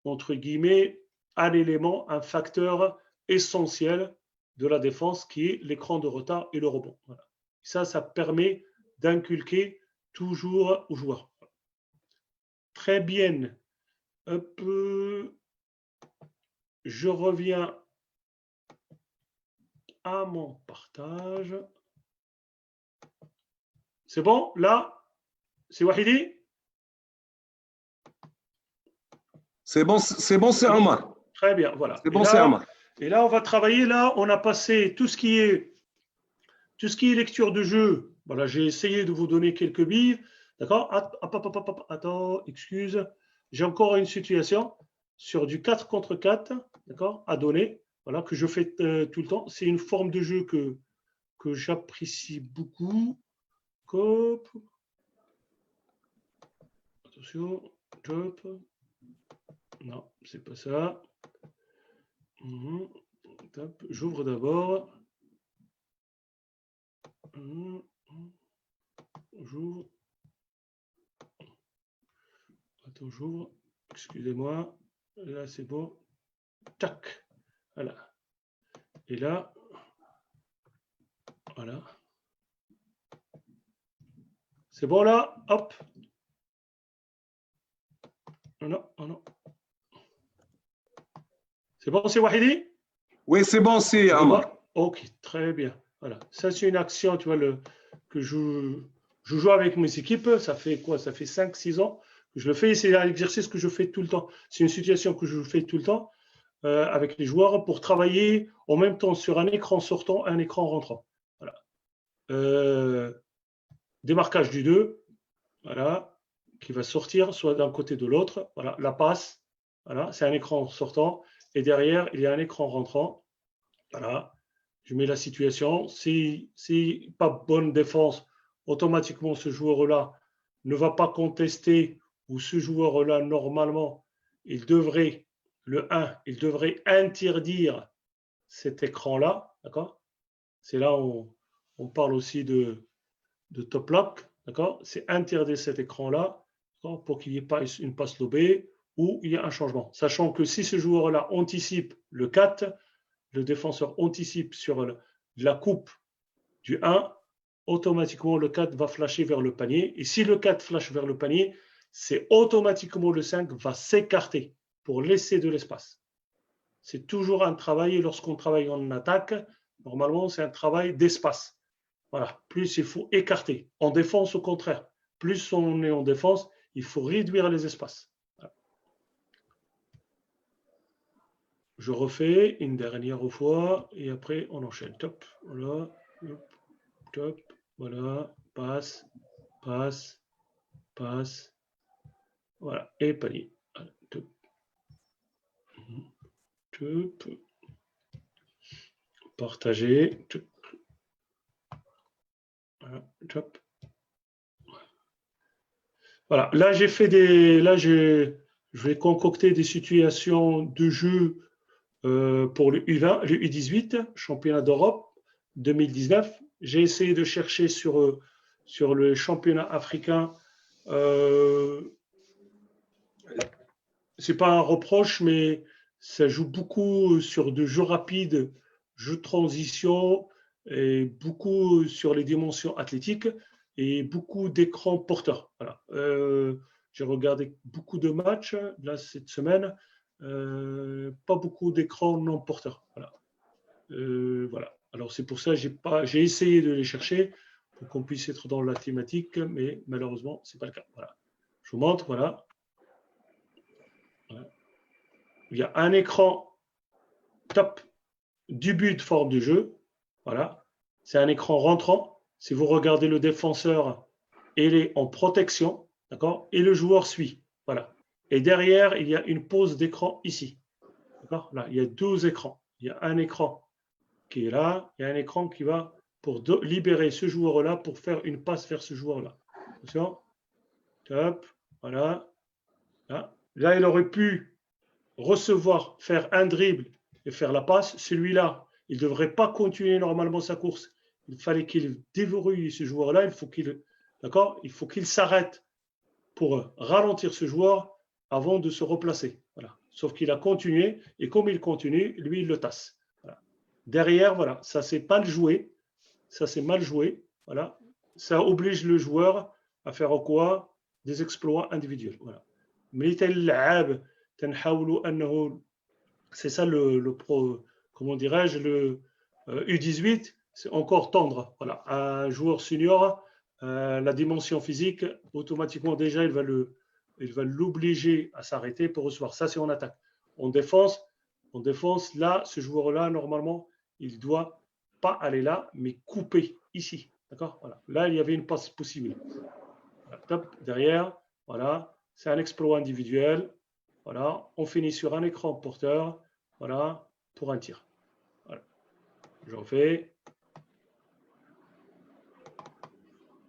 entre guillemets, un élément, un facteur essentiel de la défense qui est l'écran de retard et le rebond. Voilà. Ça permet d'inculquer toujours aux joueurs. Très bien. Je reviens à mon partage. C'est bon? Là, c'est Wahidi? C'est bon, c'est Omar. Très bien, voilà. C'est bon, c'est Omar. Et là, on va travailler. Là, on a passé tout ce qui est lecture de jeu. Voilà, j'ai essayé de vous donner quelques billes. D'accord? Attends, excuse. J'ai encore une situation sur du 4 contre 4, d'accord, à donner, voilà, que je fais tout le temps. C'est une forme de jeu que j'apprécie beaucoup. Cop. Attention, drop. Non, c'est pas ça. J'ouvre d'abord. J'ouvre. Attends, j'ouvre. Excusez-moi. Là, c'est bon. Tac. Voilà. Et là, voilà. C'est bon là? Hop. Non, non. C'est bon, c'est Wahidi? Oui, c'est bon, c'est Amar. Ok, très bien. Voilà. Ça, c'est une action, tu vois, que je joue avec mes équipes. Ça fait quoi? Ça fait 5-6 ans que je le fais. C'est un exercice que je fais tout le temps. C'est une situation que je fais tout le temps avec les joueurs pour travailler en même temps sur un écran sortant, un écran rentrant. Voilà. Démarquage du 2, voilà, qui va sortir soit d'un côté ou de l'autre. Voilà, la passe, voilà, c'est un écran sortant. Et derrière, il y a un écran rentrant. Voilà, je mets la situation. Si pas bonne défense, automatiquement, ce joueur-là ne va pas contester, ou ce joueur-là, normalement, il devrait, le 1, il devrait interdire cet écran-là. D'accord? C'est là où on parle aussi de top lock. D'accord? C'est interdire cet écran-là pour qu'il n'y ait pas une passe lobée ou il y a un changement. Sachant que si ce joueur-là anticipe le 4, le défenseur anticipe sur la coupe du 1, automatiquement le 4 va flasher vers le panier. Et si le 4 flash vers le panier, c'est automatiquement le 5 va s'écarter pour laisser de l'espace. C'est toujours un travail, et lorsqu'on travaille en attaque, normalement c'est un travail d'espace. Voilà, plus il faut écarter. En défense, au contraire, plus on est en défense, il faut réduire les espaces. Voilà. Je refais une dernière fois et après on enchaîne. Top, voilà, top, voilà, passe, passe, passe, voilà, et panier. Voilà, top, top, partager, top, voilà, top. Voilà, là j'ai fait je vais concocter des situations de jeu pour le U20, le U18, championnat d'Europe 2019. J'ai essayé de chercher sur le championnat africain. C'est pas un reproche, mais ça joue beaucoup sur de jeux rapides, jeux de transition, et beaucoup sur les dimensions athlétiques et beaucoup d'écrans porteurs. Voilà. J'ai regardé beaucoup de matchs là cette semaine, pas beaucoup d'écrans non porteurs. Voilà. Voilà. Alors c'est pour ça que j'ai essayé de les chercher pour qu'on puisse être dans la thématique, mais malheureusement c'est pas le cas. Voilà. Je vous montre, voilà. Il y a un écran top du but fort du jeu. Voilà. C'est un écran rentrant. Si vous regardez le défenseur, il est en protection. D'accord? Et le joueur suit. Voilà. Et derrière, il y a une pause d'écran ici. D'accord? Là, il y a 12 écrans. Il y a un écran qui est là. Il y a un écran qui va pour libérer ce joueur-là pour faire une passe vers ce joueur-là. Attention. Top. Voilà. Là, il aurait pu recevoir, faire un dribble et faire la passe. Celui-là, il ne devrait pas continuer normalement sa course. Il fallait qu'il déverrouille ce joueur-là. Il faut qu'il s'arrête pour ralentir ce joueur avant de se replacer. Voilà. Sauf qu'il a continué et comme il continue, lui, il le tasse. Voilà. Derrière, voilà, ça c'est pas le joué. Ça c'est mal joué. Voilà. Ça oblige le joueur à faire quoi? Des exploits individuels. Voilà. Mais c'est ça comment dirais-je, le U18, c'est encore tendre. Voilà. Un joueur senior, la dimension physique, automatiquement déjà, il va l'obliger à s'arrêter pour recevoir. Ça, c'est en attaque. En défense, là, ce joueur-là, normalement, il ne doit pas aller là, mais couper ici. D'accord? Voilà. Là, il y avait une passe possible. Voilà. Top, derrière, voilà. C'est un exploit individuel. Voilà. On finit sur un écran porteur. Voilà. Pour un tir. Voilà. J'en fais.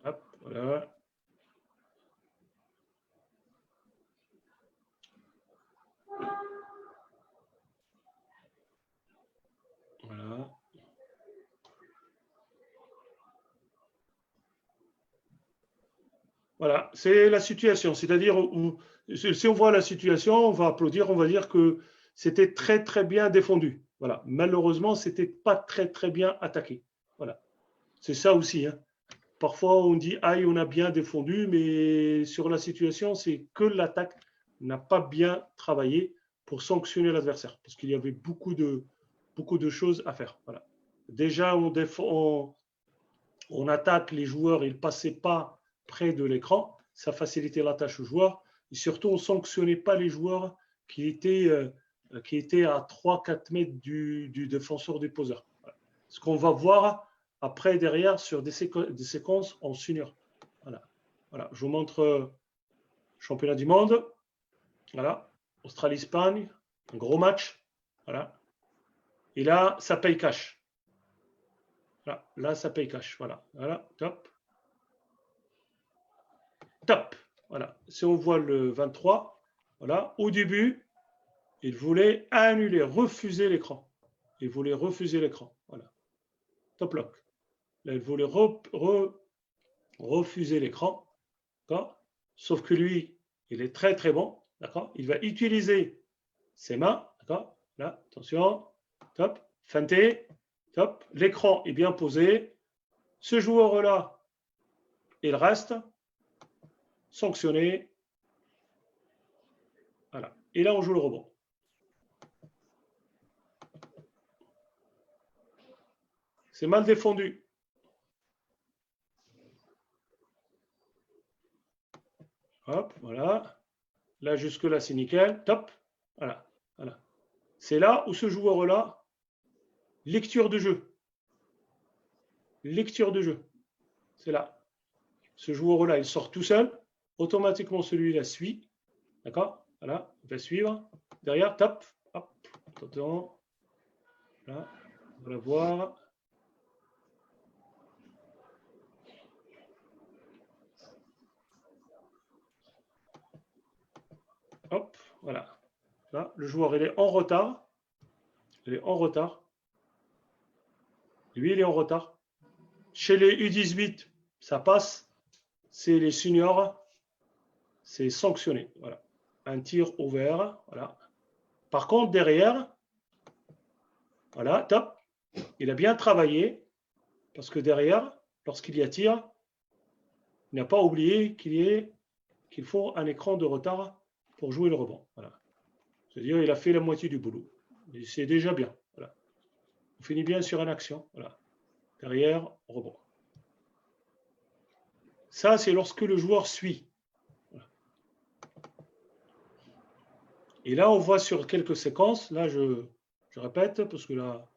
Hop, voilà. Voilà. Voilà, c'est la situation. C'est-à-dire, si on voit la situation, on va applaudir, on va dire que c'était très, très bien défendu. Voilà. Malheureusement, ce n'était pas très, très bien attaqué. Voilà. C'est ça aussi. Hein. Parfois, on dit, aïe, on a bien défendu, mais sur la situation, c'est que l'attaque n'a pas bien travaillé pour sanctionner l'adversaire, parce qu'il y avait beaucoup de choses à faire. Voilà. Déjà, on attaque les joueurs, ils ne passaient pas près de l'écran, ça facilitait la tâche aux joueurs, et surtout, on ne sanctionnait pas les joueurs qui étaient à 3-4 mètres du défenseur du poseur. Voilà. Ce qu'on va voir après, derrière, sur des séquences en senior. Voilà. Voilà. Je vous montre championnat du monde. Voilà. Australie-Espagne, un gros match. Voilà. Et là, ça paye cash. Voilà. Là, ça paye cash. Voilà. Voilà. Top. Top. Voilà. Si on voit le 23, voilà. Au début, il voulait annuler, refuser l'écran. Il voulait refuser l'écran. Voilà. Top lock. Là, il voulait refuser l'écran. Sauf que lui, il est très très bon. D'accord. Il va utiliser ses mains. D'accord. Là, attention. Top. Feinté. Top. L'écran est bien posé. Ce joueur-là, il reste sanctionné. Voilà. Et là, on joue le rebond. C'est mal défendu. Hop, voilà. Là, jusque-là, c'est nickel. Top. Voilà. Voilà. C'est là où ce joueur-là, lecture de jeu. Lecture de jeu. C'est là. Ce joueur-là, il sort tout seul. Automatiquement, celui-là suit. D'accord. Voilà. Il va suivre. Derrière, top. Hop. Attention. Là. On va la voir. Hop. Voilà. Là, le joueur, il est en retard. Il est en retard. Lui, il est en retard. Chez les U18, ça passe. C'est les seniors. C'est sanctionné. Voilà. Un tir ouvert. Voilà. Par contre, derrière, voilà, top. Il a bien travaillé. Parce que derrière, lorsqu'il y a tir, il n'a pas oublié qu'il faut un écran de retard pour jouer le rebond. Voilà. C'est-à-dire qu'il a fait la moitié du boulot. C'est déjà bien. Voilà. On finit bien sur une action. Voilà. Derrière, rebond. Ça, c'est lorsque le joueur suit. Voilà. Et là, on voit sur quelques séquences. Là, je répète, parce que là,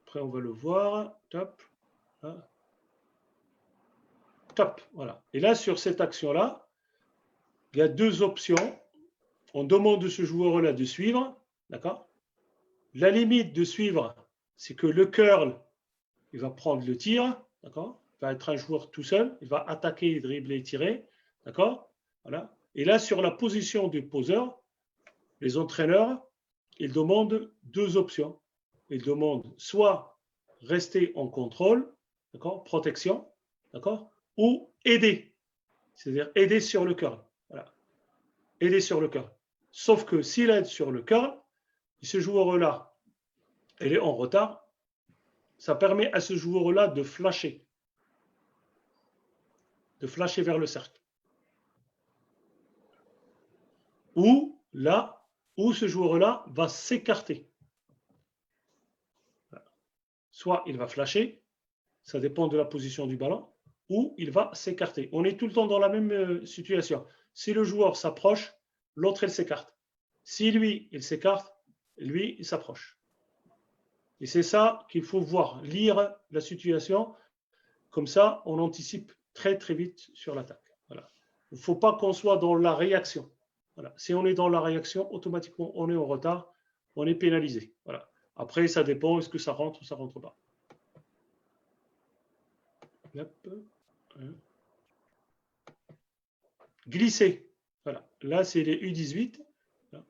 après, on va le voir. Top. Là. Top. Voilà. Et là, sur cette action-là, il y a deux options. On demande de ce joueur-là de suivre. D'accord. La limite de suivre, c'est que le curl, il va prendre le tir. D'accord. Il va être un joueur tout seul. Il va attaquer, dribbler, tirer. D'accord. Voilà. Et là, sur la position du poseur, les entraîneurs, ils demandent deux options. Ils demandent soit rester en contrôle, d'accord, protection, d'accord, ou aider, c'est-à-dire aider sur le curl. Voilà. Aider sur le curl. Sauf que s'il aide sur le curl, ce joueur-là, il est en retard, ça permet à ce joueur-là de flasher vers le cercle. Ou là, où ce joueur-là va s'écarter. Soit il va flasher, ça dépend de la position du ballon, ou il va s'écarter. On est tout le temps dans la même situation. Si le joueur s'approche, l'autre, il s'écarte. Si lui, il s'écarte, lui, il s'approche. Et c'est ça qu'il faut voir, lire la situation. Comme ça, on anticipe très, très vite sur l'attaque. Voilà. Il ne faut pas qu'on soit dans la réaction. Voilà. Si on est dans la réaction, automatiquement, on est en retard, on est pénalisé. Voilà. Après, ça dépend, est-ce que ça rentre ou ça ne rentre pas. Glisser. Voilà. Là, c'est les U18. Là.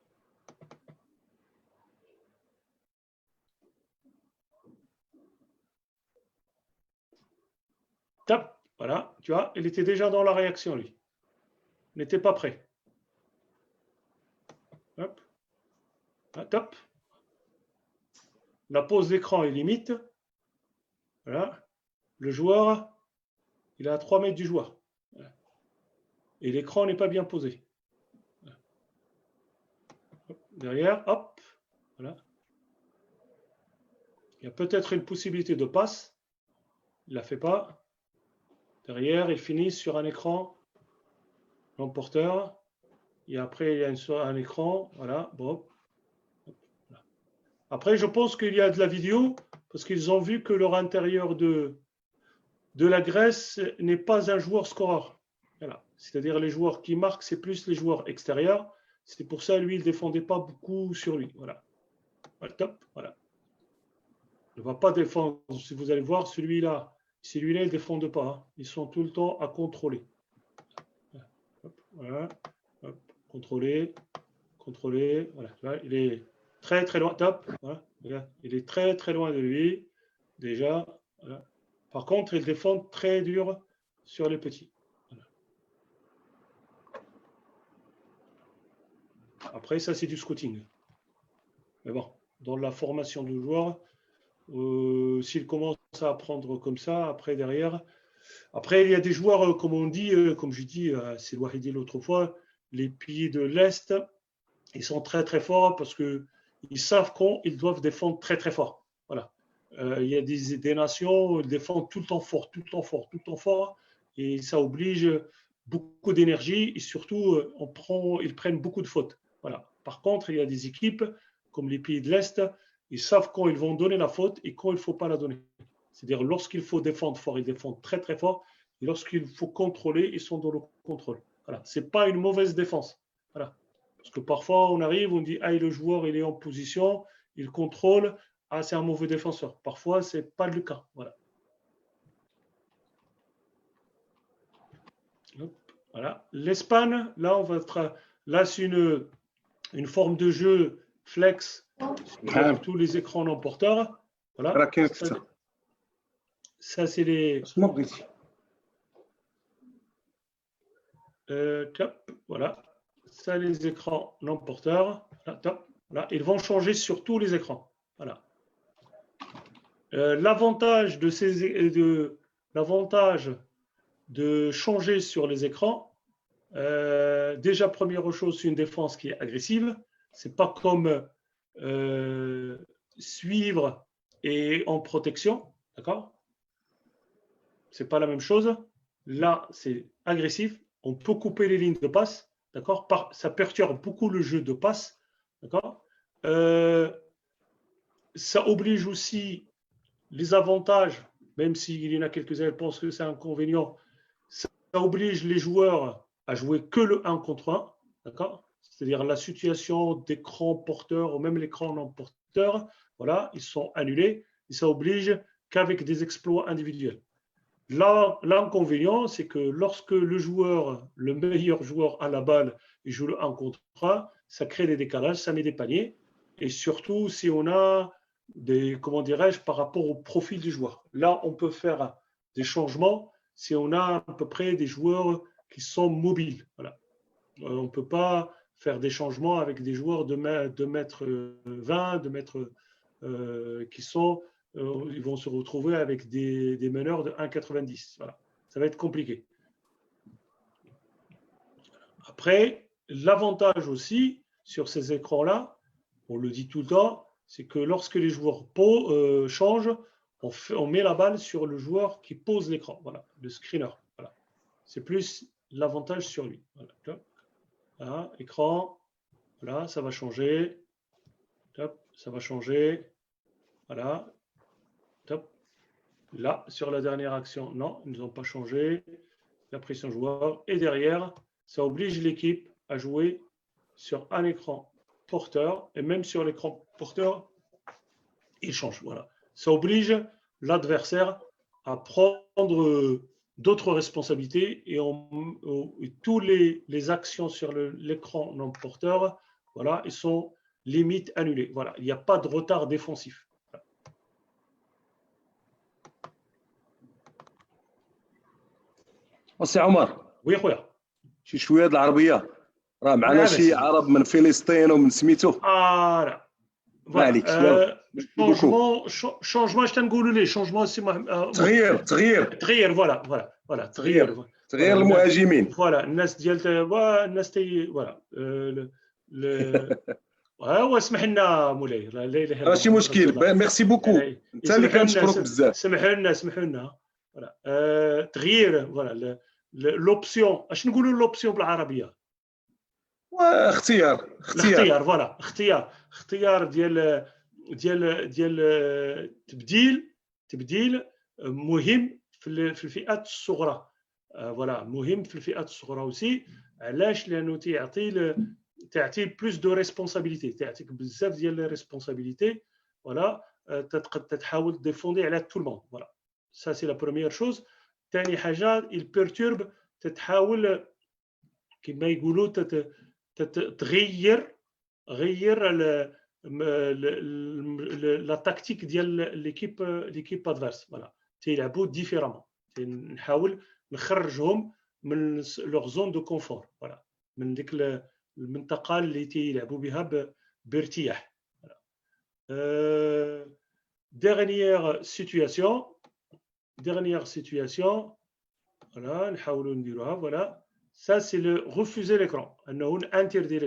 Top. Voilà. Tu vois, il était déjà dans la réaction, lui. n'était pas prêt. Hop. Ah, top. La pose d'écran est limite. Voilà. Le joueur, il est à 3 mètres du joueur. Voilà. Et l'écran n'est pas bien posé. Voilà. Hop. Derrière, hop. Voilà. Il y a peut-être une possibilité de passe. Il ne la fait pas. Derrière, il finit sur un écran l'emporteur. Et après, il y a un écran. Voilà. Bon. Voilà. Après, je pense qu'il y a de la vidéo parce qu'ils ont vu que leur intérieur de la Grèce n'est pas un joueur scoreur. Voilà. C'est-à-dire les joueurs qui marquent, c'est plus les joueurs extérieurs. C'est pour ça, lui, il ne défendait pas beaucoup sur lui. Voilà. Voilà, top. Voilà. Il ne va pas défendre. Si vous allez voir, celui-là, ils ne défendent pas. Hein. Ils sont tout le temps à contrôler. Voilà. Hop. Contrôler. Contrôler. Voilà. Il est très, très loin. Top. Voilà. Il est très, très loin de lui. Déjà. Voilà. Par contre, ils défendent très dur sur les petits. Voilà. Après, ça, c'est du scouting. Mais bon, dans la formation du joueur, s'il commence à apprendre comme ça, après, derrière. Après, il y a des joueurs, comme on dit, comme je dis, c'est Wahidi l'autre fois, les pays de l'Est, ils sont très, très forts parce qu'ils savent quand ils doivent défendre très, très fort. Voilà. Il y a des nations, ils défendent tout le temps fort, tout le temps fort, tout le temps fort, et ça oblige beaucoup d'énergie et surtout, ils prennent beaucoup de fautes. Voilà. Par contre, il y a des équipes, comme les pays de l'Est, ils savent quand ils vont donner la faute et quand il ne faut pas la donner. C'est-à-dire, lorsqu'il faut défendre fort, ils défendent très très fort, et lorsqu'il faut contrôler, ils sont dans le contrôle. Voilà. Ce n'est pas une mauvaise défense. Voilà. Parce que parfois, on arrive, on dit, ah, le joueur, il est en position, il contrôle, ah, c'est un mauvais défenseur. Parfois, ce n'est pas le cas. Voilà. Voilà. L'Espagne, là, on va être, là, c'est une forme de jeu flex sur tous les écrans non porteurs. Voilà. Ça, c'est les. Voilà. Ça, les écrans non porteurs. Voilà, top. Voilà. Ils vont changer sur tous les écrans. Voilà. L'avantage de changer sur les écrans, déjà, première chose, c'est une défense qui est agressive. Ce n'est pas comme suivre et en protection. D'accord ? Ce n'est pas la même chose. Là, c'est agressif. On peut couper les lignes de passe. D'accord ? Ça perturbe beaucoup le jeu de passe. D'accord ? Ça oblige aussi les avantages, même s'il y en a quelques-uns qui pensent que c'est un inconvénient, ça oblige les joueurs à jouer que le 1 contre 1. D'accord ? C'est-à-dire la situation d'écran porteur ou même l'écran non porteur, voilà, ils sont annulés et ça oblige qu'avec des exploits individuels. L'inconvénient, c'est que lorsque le meilleur joueur à la balle, il joue le 1 contre 1, ça crée des décalages, ça met des paniers. Et surtout, si on a comment dirais-je, par rapport au profil du joueur. Là, on peut faire des changements si on a à peu près des joueurs qui sont mobiles. Voilà. On ne peut pas faire des changements avec des joueurs de mètre 20, de mètre qui sont... ils vont se retrouver avec des meneurs de 1,90. Voilà. Ça va être compliqué. Après, l'avantage aussi sur ces écrans-là, on le dit tout le temps, c'est que lorsque les joueurs changent, on met la balle sur le joueur qui pose l'écran, voilà, le screener. Voilà. C'est plus l'avantage sur lui. Voilà. Voilà, écran, voilà, ça va changer. Top, ça va changer. Voilà. Top. Là, sur la dernière action, non, ils n'ont pas changé. La pression joueur. Et derrière, ça oblige l'équipe à jouer sur un écran porteur. Et même sur l'écran porteur, il change. Voilà. Ça oblige l'adversaire à prendre d'autres responsabilités et toutes les actions sur l'écran non porteur, voilà, ils sont limite annulées. Voilà. Il n'y a pas de retard défensif. C'est Omar. Oui, regarde. شي شويه د العربيه راه معنا شي عرب من فلسطين ومن سميتو لا ما عليك شونجمون اش تنقولوا ليه شونجمون سي تغيير فوالا تغيير المهاجمين فوالا الناس ديال الناس فوالا هو اسمح لنا مولاي لا اله ماشي مشكل ميرسي بوكو انت اللي كنشكرك بزاف سمحوا لنا فوالا تغيير فوالا لوبسيون اش نقولوا لوبسيون بالعربيه اختيار فوالا اختيار ديال تبديل مهم في الفئات الصغرى فوالا مهم في الفئات الصغرى اوسي علاش لانه تعطي بلوس دو ريسبونسابيلتي تعطيك بزاف ديال لي ريسبونسابيلتي فوالا تحاول ديفوندي على تو الموند فوالا سا سي لا بروميير شوز ثاني حاجه البيرتورب تحاول كما يقولوا تغير لا تاكتيك ديال ليكيب ادفيرس فوالا تيلعبوا ديفيرامون نحاول نخرجهم من لوغ زون دو كونفور فوالا من ديك المنطقه اللي تيلعبوا بها بارتياح dernière situation voilà نحاولوا نديروها voilà ça c'est le refuser l'écran انه interdire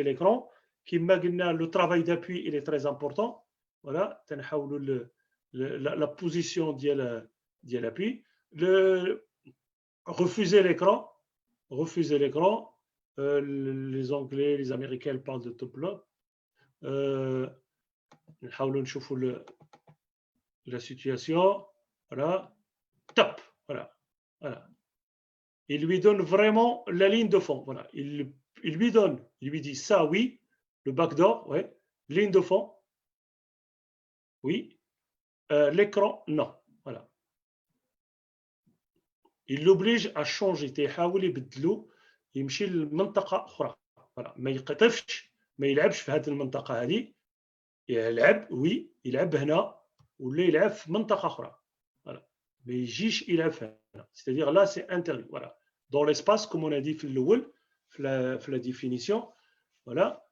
l'écran كما قلنا le travail d'appui il est très important voilà تنحاولوا la position ديال l'appui le refuser l'écran les anglais les américains parlent de top lock نحاولوا نشوفوا la situation voilà top voilà il lui donne vraiment la ligne de fond voilà il lui dit ça oui le backdoor ouais ligne de fond oui l'écran non voilà il l'oblige à changer تيحاول يبدلو يمشي لمنطقه اخرى voilà ما يقطفش ما يلعبش في هذه المنطقه هذه يلعب وي يلعب هنا ولا يلعب في منطقه اخرى voilà ما يجيش يلعب هنا c'est-à-dire là c'est interdit voilà dans l'espace comme on a dit في الاول في la définition voilà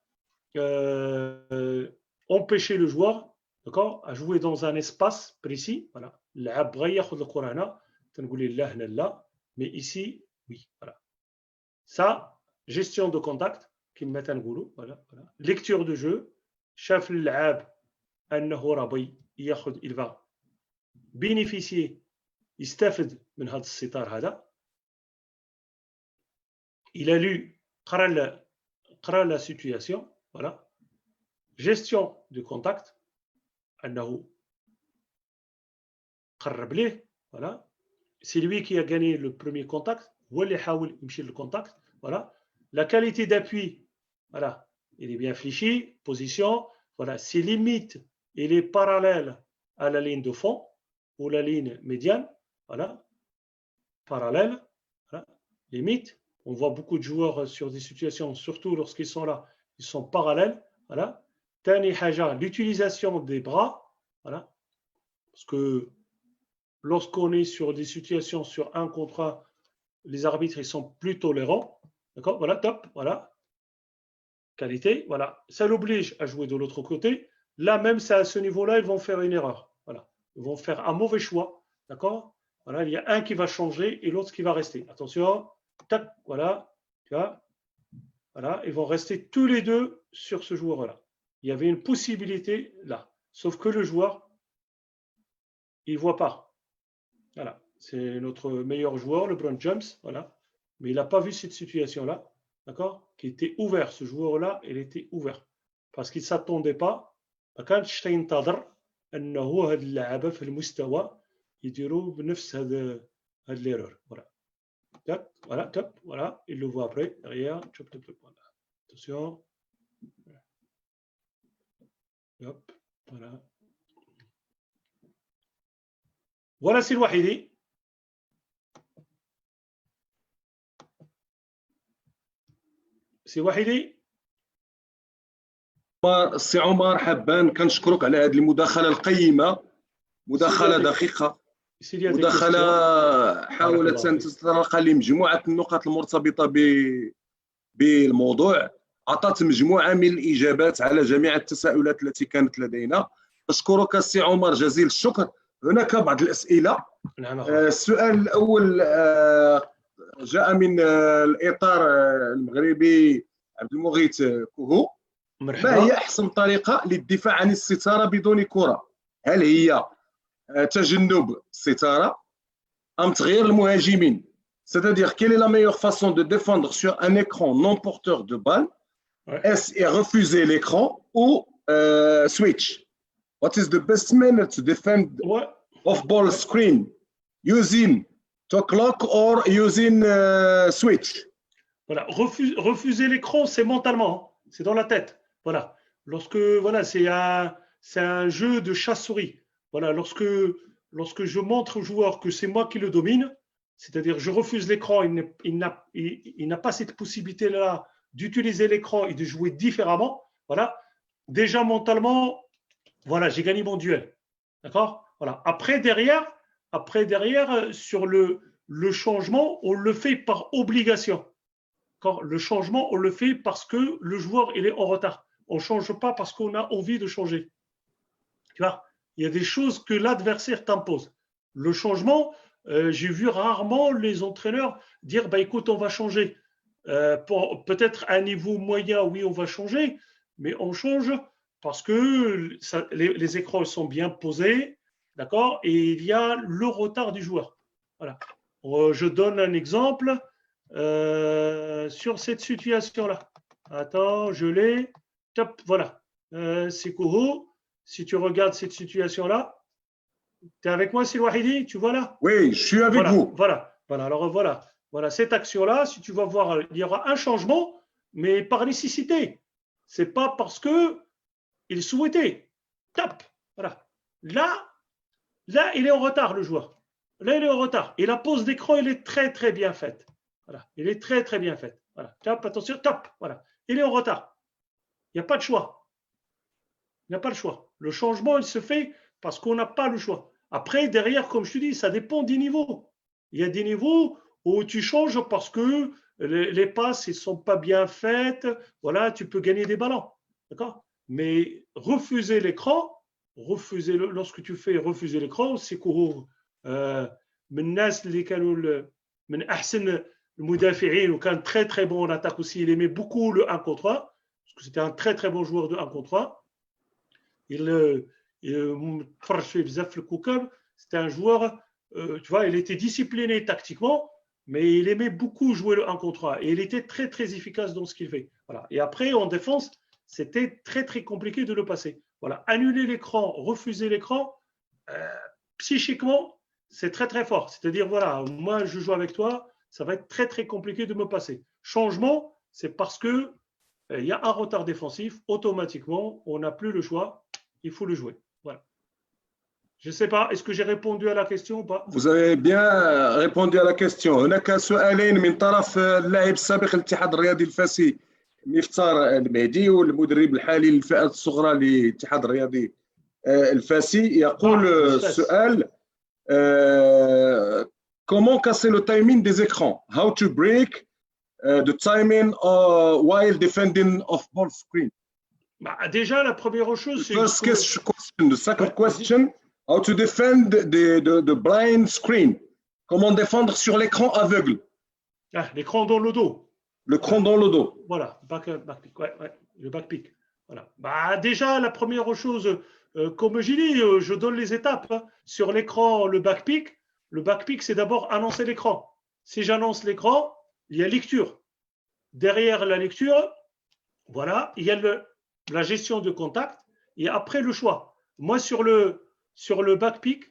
empêcher le joueur d'accord à jouer dans un espace précis voilà اللاعب بغى ياخذ الكره هنا تنقول ليه لا هنا لا mais ici oui voilà ça gestion de contact كما تنقولوا voilà lecture de jeu شاف اللاعب انه راه ياخذ il va bénéficier يستفد من هذا الستار هذا il a lu قرا la situation voilà gestion du contact انه قرب ليه voilà c'est lui qui a gagné le premier contact هو اللي حاول يمشي للكونتاكت voilà la qualité d'appui voilà il est bien fléchi position voilà ses limites il est parallèle à la ligne de fond ou la ligne médiane voilà parallèle voilà limite on voit beaucoup de joueurs sur des situations surtout lorsqu'ils sont là ils sont parallèles voilà tani haja l'utilisation des bras voilà parce que lorsqu'on est sur des situations sur un contre un les arbitres ils sont plus tolérants d'accord voilà top voilà qualité voilà ça l'oblige à jouer de l'autre côté là même c'est à ce niveau-là ils vont faire une erreur voilà ils vont faire un mauvais choix d'accord voilà il y a un qui va changer et l'autre qui va rester attention tac voilà tu vois voilà ils vont rester tous les deux sur ce joueur-là il y avait une possibilité là sauf que le joueur il voit pas voilà c'est notre meilleur joueur LeBron James voilà mais il n'a pas vu cette situation-là d'accord qui était ouvert ce joueur-là il était ouvert parce qu'il ne s'attendait pas ما كانش ينتظر انه هاد اللعابه في المستوى يديروا بنفس هاد ليرور voilà voilà top voilà il le voit après derrière chop voilà attention hop voilà voilà سي الوحيدي سي وحيدي السي عمر حبان كنشكرك على هذه المداخله القيمه مداخله دقيقه s'il y a des مداخلة حاولت أن تتطرق لمجموعة النقاط المرتبطة بالموضوع، أعطت مجموعة من الإجابات على جميع التساؤلات التي كانت لدينا. أشكرك السي عمر جزيل الشكر. هناك بعض الأسئلة. السؤال الأول جاء من الإطار المغربي عبد المغيث كوهو. ما هي أحسن طريقة للدفاع عن الستارة بدون كرة؟ هل هي تجنب الستارة أم تغيير المهاجمين؟ C'est-à-dire, quelle est la meilleure façon de défendre sur un écran non porteur de balle? Est-ce refuser l'écran ou switch? What is the best manner to defend off-ball screen? Using to clock or using switch? Voilà, refuser l'écran, c'est mentalement, c'est dans la tête. Voilà, lorsque voilà, c'est un jeu de chasse-souris. Voilà, lorsque je montre au joueur que c'est moi qui le domine, c'est-à-dire je refuse l'écran, il n'a pas cette possibilité-là d'utiliser l'écran et de jouer différemment. Voilà, déjà mentalement, voilà, j'ai gagné mon duel. D'accord? Voilà. Après derrière, sur le changement, on le fait par obligation. Le changement, on le fait parce que le joueur il est en retard. On ne change pas parce qu'on a envie de changer. Tu vois, il y a des choses que l'adversaire t'impose. Le changement, j'ai vu rarement les entraîneurs dire bah, écoute, on va changer. Peut-être à un niveau moyen, oui, on va changer, mais on change parce que les écrans sont bien posés, d'accord, et il y a le retard du joueur. Voilà. Je donne un exemple sur cette situation-là. Attends, je l'ai. Top, voilà. C'est Koho. Si tu regardes cette situation-là, tu es avec moi, Silwahidi? Tu vois là? Oui, je suis avec vous. Voilà. Alors voilà, cette action-là, si tu vas voir, il y aura un changement, mais par nécessité. Ce n'est pas parce qu'il souhaitait. Top. Voilà. Là, il est en retard, le joueur. Là, il est en retard. Et la pose d'écran, elle est très, très bien faite. Voilà. Elle est très, très bien faite. Voilà. Top, attention, top. Voilà. Il est en retard. Il n'y a pas de choix. Il n'y a pas le choix. Le changement, il se fait parce qu'on n'a pas le choix. Après, derrière, comme je te dis, ça dépend des niveaux. Il y a des niveaux où tu changes parce que les passes ne sont pas bien faites. Voilà, tu peux gagner des ballons. D'accord? Mais refuser l'écran, lorsque tu fais refuser l'écran, c'est que من الناس اللي كانوا من أحسن المدافعين وكان très très bon en attaque aussi. Il aimait beaucoup le 1 contre 1 parce que c'était un très très bon joueur de 1 contre 1. C'était un joueur, tu vois, il était discipliné tactiquement, mais il aimait beaucoup jouer le 1 contre 1 et il était très très efficace dans ce qu'il fait. Voilà. Et après, en défense, c'était très très compliqué de le passer. Voilà. Annuler l'écran, refuser l'écran, psychiquement, c'est très très fort. C'est-à-dire, voilà, moi je joue avec toi, ça va être très très compliqué de me passer. Changement, c'est parce que il y a un retard défensif, automatiquement, on n'a plus le choix. Il faut le jouer. Voilà. Je ne sais pas, est-ce que j'ai répondu à la question ou pas? Vous avez bien répondu à la question. هناك سؤالين من طرف اللاعب السابق للاتحاد الرياضي الفاسي مفتار المهدي والمدرب الحالي للفئة الصغرى للاتحاد الرياضي الفاسي. يقول السؤال comment casser le timing des écrans? How to break the timing while defending off-ball screen? Bah, déjà, la première chose, c'est... First question, the second question, how to defend the blind screen. Comment défendre sur l'écran aveugle? L'écran dans le dos. L'écran dans le dos. Voilà, back pick, ouais, le back pick. Voilà. Bah, déjà, la première chose, comme j'ai dit, je donne les étapes. Hein. Sur l'écran, le back pick, c'est d'abord annoncer l'écran. Si j'annonce l'écran, il y a lecture. Derrière la lecture, voilà, il y a la gestion de contact et après le choix. Moi, sur le back pick,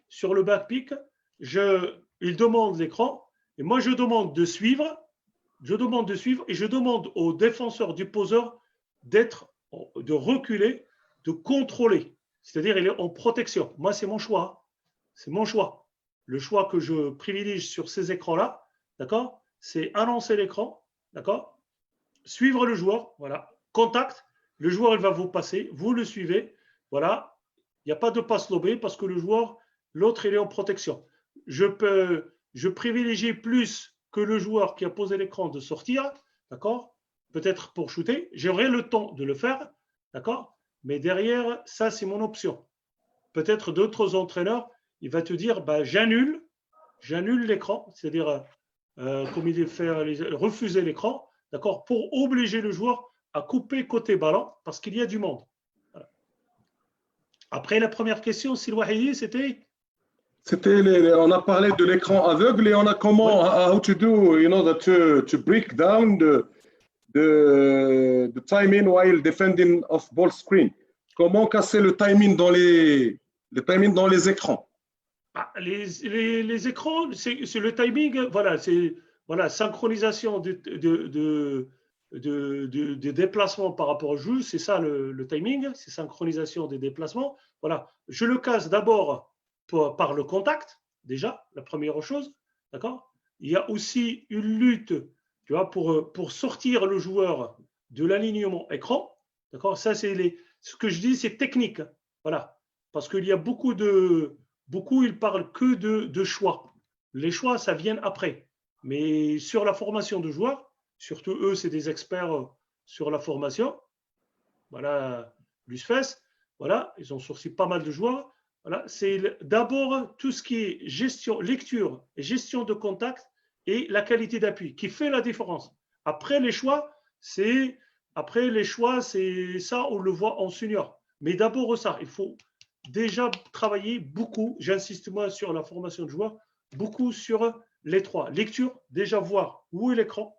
il demande l'écran et moi, je demande de suivre et je demande au défenseur du poseur de reculer, de contrôler. C'est-à-dire, il est en protection. Moi, c'est mon choix. C'est mon choix. Le choix que je privilégie sur ces écrans-là, d'accord, c'est annoncer l'écran, d'accord, suivre le joueur, voilà, contact. Le joueur, il va vous passer, vous le suivez. Voilà, il n'y a pas de passe lobée parce que l'autre, il est en protection. je privilégie plus que le joueur qui a posé l'écran de sortir, d'accord, peut-être pour shooter. J'aurai le temps de le faire, d'accord, mais derrière, ça, c'est mon option. Peut-être d'autres entraîneurs, il va te dire, bah, j'annule l'écran, c'est-à-dire, comme il est fait, refuser l'écran, d'accord, pour obliger le joueur à couper côté ballon parce qu'il y a du monde. Voilà. Après, la première question, Silwahidi, c'était on a parlé de l'écran aveugle et on a comment, how to do, to break down the timing while defending off ball screen. Comment casser le timing dans les écrans? Les écrans, c'est le timing, voilà, c'est synchronisation de déplacements par rapport au jeu, c'est ça le timing, c'est synchronisation des déplacements. Voilà, je le casse d'abord par le contact, déjà, la première chose, d'accord. Il y a aussi une lutte, tu vois, pour sortir le joueur de l'alignement écran, d'accord. Ça, c'est ce que je dis, c'est technique, voilà, parce qu'il y a beaucoup, ils parlent que de choix. Les choix, ça vient après. Mais sur la formation de joueurs, surtout eux, c'est des experts sur la formation. Voilà, l'USFES, voilà, ils ont sorti pas mal de joueurs. Voilà, c'est d'abord tout ce qui est gestion, lecture et gestion de contact et la qualité d'appui qui fait la différence. Après les choix, c'est ça, on le voit en senior. Mais d'abord ça, il faut déjà travailler beaucoup, j'insiste moi sur la formation de joueurs, beaucoup sur les trois. Lecture, déjà voir où est l'écran,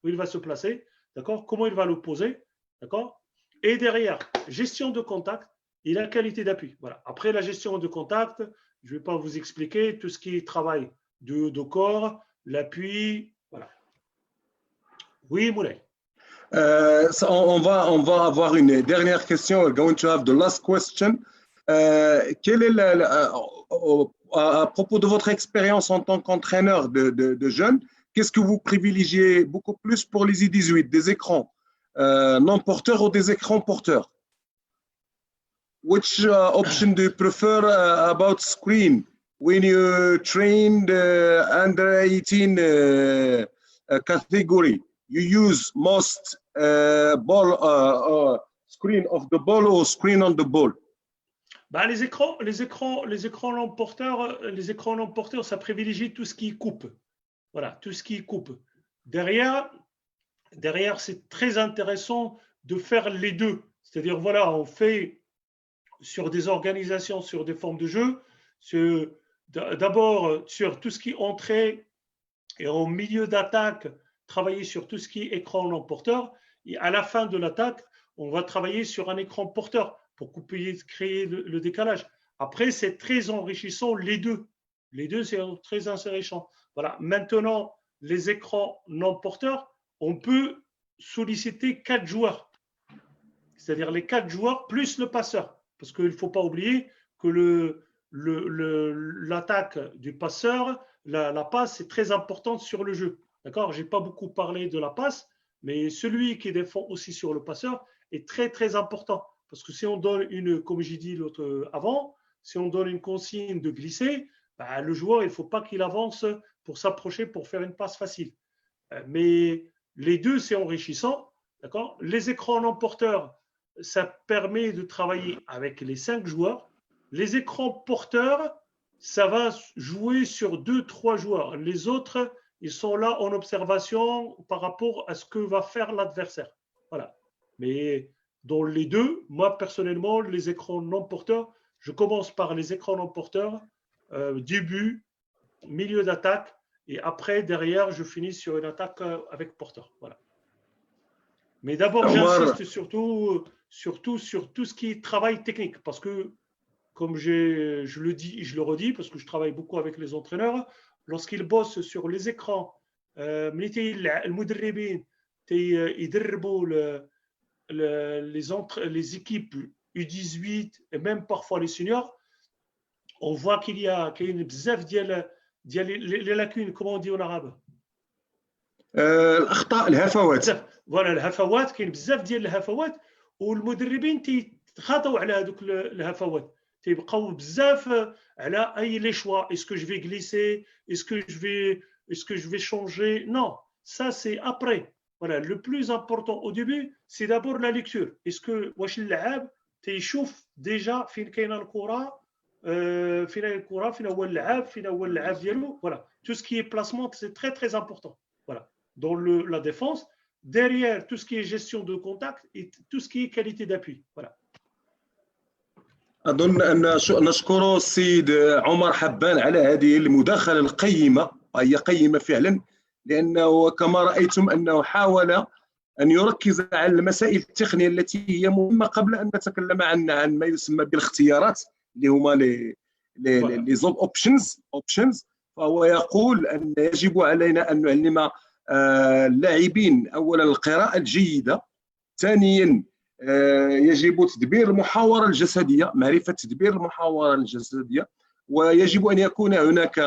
où il va se placer, d'accord, comment il va le poser, d'accord. Et derrière, gestion de contact et la qualité d'appui. Voilà. Après la gestion de contact, je ne vais pas vous expliquer tout ce qui est travail de corps, l'appui, voilà. Oui, Moulay. On va avoir une dernière question. We're going to have the last question. Quel est à propos de votre expérience en tant qu'entraîneur de jeunes, qu'est-ce que vous privilégiez beaucoup plus pour les I-18, des écrans non porteurs ou des écrans porteurs? Which option do you prefer about screen when you train the under 18 category? You use most ball screen of the ball or screen on the ball? Bah, les écrans non porteurs, ça privilégie tout ce qui coupe. Voilà, tout ce qui coupe. Derrière, c'est très intéressant de faire les deux. C'est-à-dire, voilà, on fait sur des organisations, sur des formes de jeu, d'abord sur tout ce qui est entrée et en milieu d'attaque, travailler sur tout ce qui est écran non porteur. Et à la fin de l'attaque, on va travailler sur un écran porteur pour que vous puissiez créer le décalage. Après, c'est très enrichissant, les deux. Les deux, c'est très enrichissant. Voilà. Maintenant, les écrans non porteurs, on peut solliciter 4 joueurs. C'est-à-dire les 4 joueurs plus le passeur. Parce qu'il ne faut pas oublier que l'attaque du passeur, la passe, c'est très importante sur le jeu. D'accord ? Je n'ai pas beaucoup parlé de la passe, mais celui qui défend aussi sur le passeur est très, très important. Parce que si on donne comme j'ai dit l'autre avant, si on donne une consigne de glisser, bah, le joueur, il ne faut pas qu'il avance pour s'approcher, pour faire une passe facile. Mais les deux, c'est enrichissant. D'accord ? Les écrans non porteurs, ça permet de travailler avec les 5 joueurs. Les écrans porteurs, ça va jouer sur 2-3 joueurs. Les autres, ils sont là en observation par rapport à ce que va faire l'adversaire. Voilà. Mais dans les deux, moi personnellement, les écrans non porteurs, je commence par les écrans non porteurs, début, milieu d'attaque, et après, derrière, je finis sur une attaque avec porteur. Voilà. Mais d'abord, j'insiste surtout sur tout ce qui est travail technique, parce que, comme je le dis et je le redis, parce que je travaille beaucoup avec les entraîneurs, lorsqu'ils bossent sur les écrans, les équipes U18 et même parfois les seniors, on voit qu'il y a une bzaf les lacunes, comment on dit en arabe? الأخطاء الهفوات. Voilà, الهفوات كاين بزاف ديال الهفوات والمدربين تيتخاطوا على هذوك الهفوات. تيبقاو بزاف على اي لي شوا. Est-ce que je vais glisser, est-ce que je vais changer? Non, ça c'est après. Voilà, le plus important au début c'est d'abord la lecture. Est-ce que واش اللعاب تيشوف ديجا فين كاينه الكره، فين الكره، فين هو اللعاب، فين هو اللعاب ديالو. Voilà, tout ce qui est placement c'est très très important. Voilà, dans la défense, derrière tout ce qui est gestion de contact et tout ce qui est qualité d'appui. Voilà. أظن أن نشكر السيد عمر حبان على هذه المداخلة القيمة، وهي قيمة فعلا، لأنه كما رأيتم أنه حاول أن يركز على المسائل التقنية التي هي مهمة قبل أن نتكلم عن ما يسمى بالاختيارات اللي هما لي زوب اوبشنز. فهو يقول أن يجب علينا أن نعلم اللاعبين أولا القراءة الجيدة، ثانيا يجب تدبير المحاورة الجسدية، معرفة تدبير المحاورة الجسدية، ويجب أن يكون هناك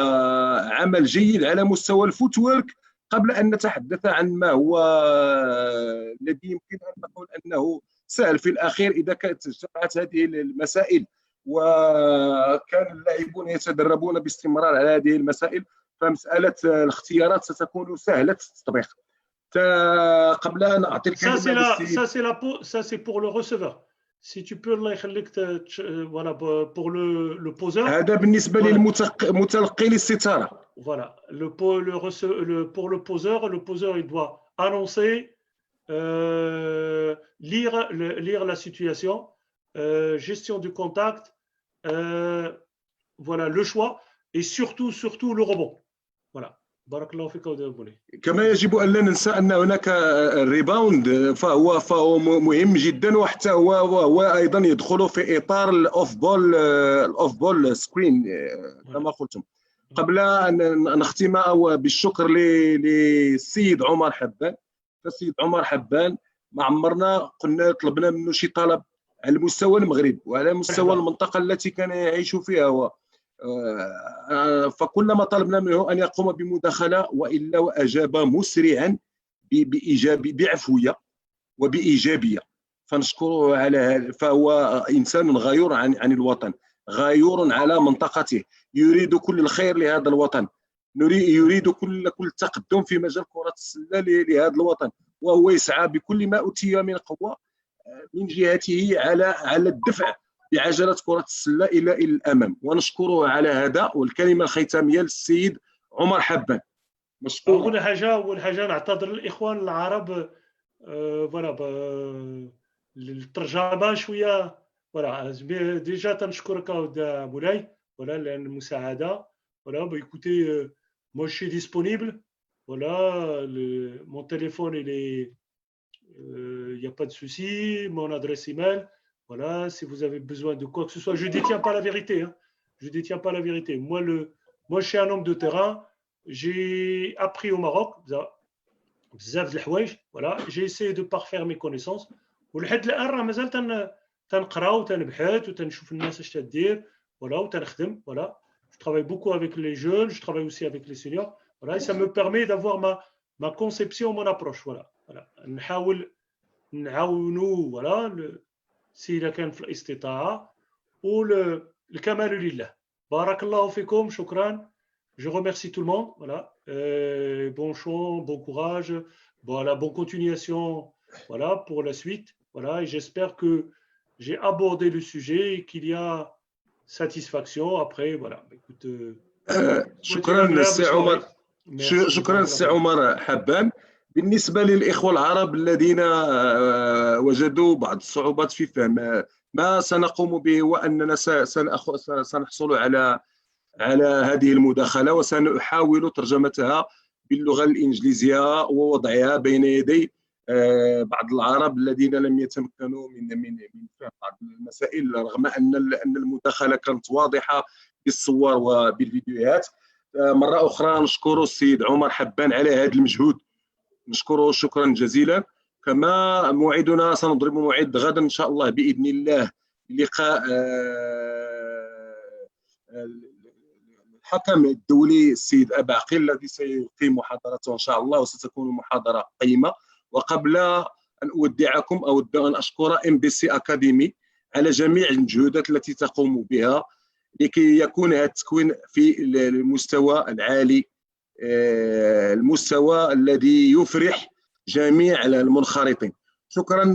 عمل جيد على مستوى الفوتورك قبل أن نتحدث عن ما هو الذي يمكن أن نقول أنه سهل في الأخير إذا كانت اجتمعت هذه المسائل وكان اللاعبون يتدربون باستمرار على هذه المسائل، فمسألة الاختيارات ستكون سهلة التطبيق. قبل أن أعطي الكلمة ça c'est pour le receveur. Si tu peux الله يخليك voilà pour le poseur. هذا بالنسبة للمتلقي للستارة. Voilà, pour le poseur il doit annoncer, lire la situation, gestion du contact, voilà le choix et surtout le rebond. Voilà. بارك الله فيك ودابوني. كما يجب ان لا ننسى ان هناك الريباوند فهو مهم جدا، وحتى هو ايضا يدخل في اطار الاوف بول سكرين كما قلتم. قبل ان نختم بالشكر للسيد عمر حبان، فالسيد عمر حبان ما عمرنا قلنا طلبنا منه شي طلب على مستوى المغرب وعلى مستوى المنطقه التي كان يعيش فيها هو، فكلما طلبنا منه أن يقوم بمداخلة وإلا وأجاب مسرعا بعفوية وبإيجابية، فنشكره على هذا. فهو إنسان غيور عن الوطن، غيور على منطقته، يريد كل الخير لهذا الوطن، يريد كل التقدم في مجال كرة السلة لهذا الوطن، وهو يسعى بكل ما أوتي من قوة من جهته على الدفع بعجلة كرة السلة إلى الأمام، ونشكره على هذا. والكلمة الختامية للسيد عمر حبان. مشكور. أول حاجة نعتذر للإخوان العرب فوالا الترجمة شوية فوالا ديجا تنشكرك مولاي فوالا لأن المساعدة فوالا écoutez moi je suis disponible voilà mon téléphone il est il n'y a pas de souci, mon adresse email. Voilà, si vous avez besoin de quoi que ce soit, je ne détiens pas la vérité. Hein. Je ne détiens pas la vérité. Moi, je suis un homme de terrain. J'ai appris au Maroc. Voilà, j'ai essayé de parfaire mes connaissances. ولحد الآن راه مازال تنقرا وتنبحث وتنشوف الناس اش تدير voilà وتنخدم voilà. Je travaille beaucoup avec les jeunes, je travaille aussi avec les seniors. Voilà, et ça me permet d'avoir ma conception, mon approche. Voilà. نحاول نعاونوا voilà سيدة كان في الاستطاعة والكمال لله. بارك الله فيكم، شكرا. Je remercie tout le monde. Voilà. Bon chant, bon courage. Voilà, bonne continuation voilà, pour la suite. Voilà, et j'espère que j'ai abordé le sujet et qu'il y a satisfaction. Après, voilà. Écoute, شكرا سي عمر. شكرا سي عمر حبان. بالنسبة للإخوة العرب الذين وجدوا بعض الصعوبات في فهم ما سنقوم به هو أننا سنحصل على هذه المداخلة وسنحاول ترجمتها باللغة الإنجليزية ووضعها بين يدي بعض العرب الذين لم يتمكنوا من فهم بعض المسائل رغم أن المداخلة كانت واضحة بالصور وبالفيديوهات. مرة أخرى نشكر السيد عمر حبان على هذا المجهود، نشكره شكرا جزيلا. كما موعدنا سنضرب موعد غدا إن شاء الله بإذن الله لقاء الحكم الدولي السيد أبا عقيل الذي سيقيم محاضرته إن شاء الله وستكون محاضرة قيمة. وقبل أن أودعكم أود أن أشكر MBC أكاديمي على جميع المجهودات التي تقوم بها لكي يكون هذا التكوين في المستوى العالي، المستوى الذي يفرح جميع المنخرطين. شكرا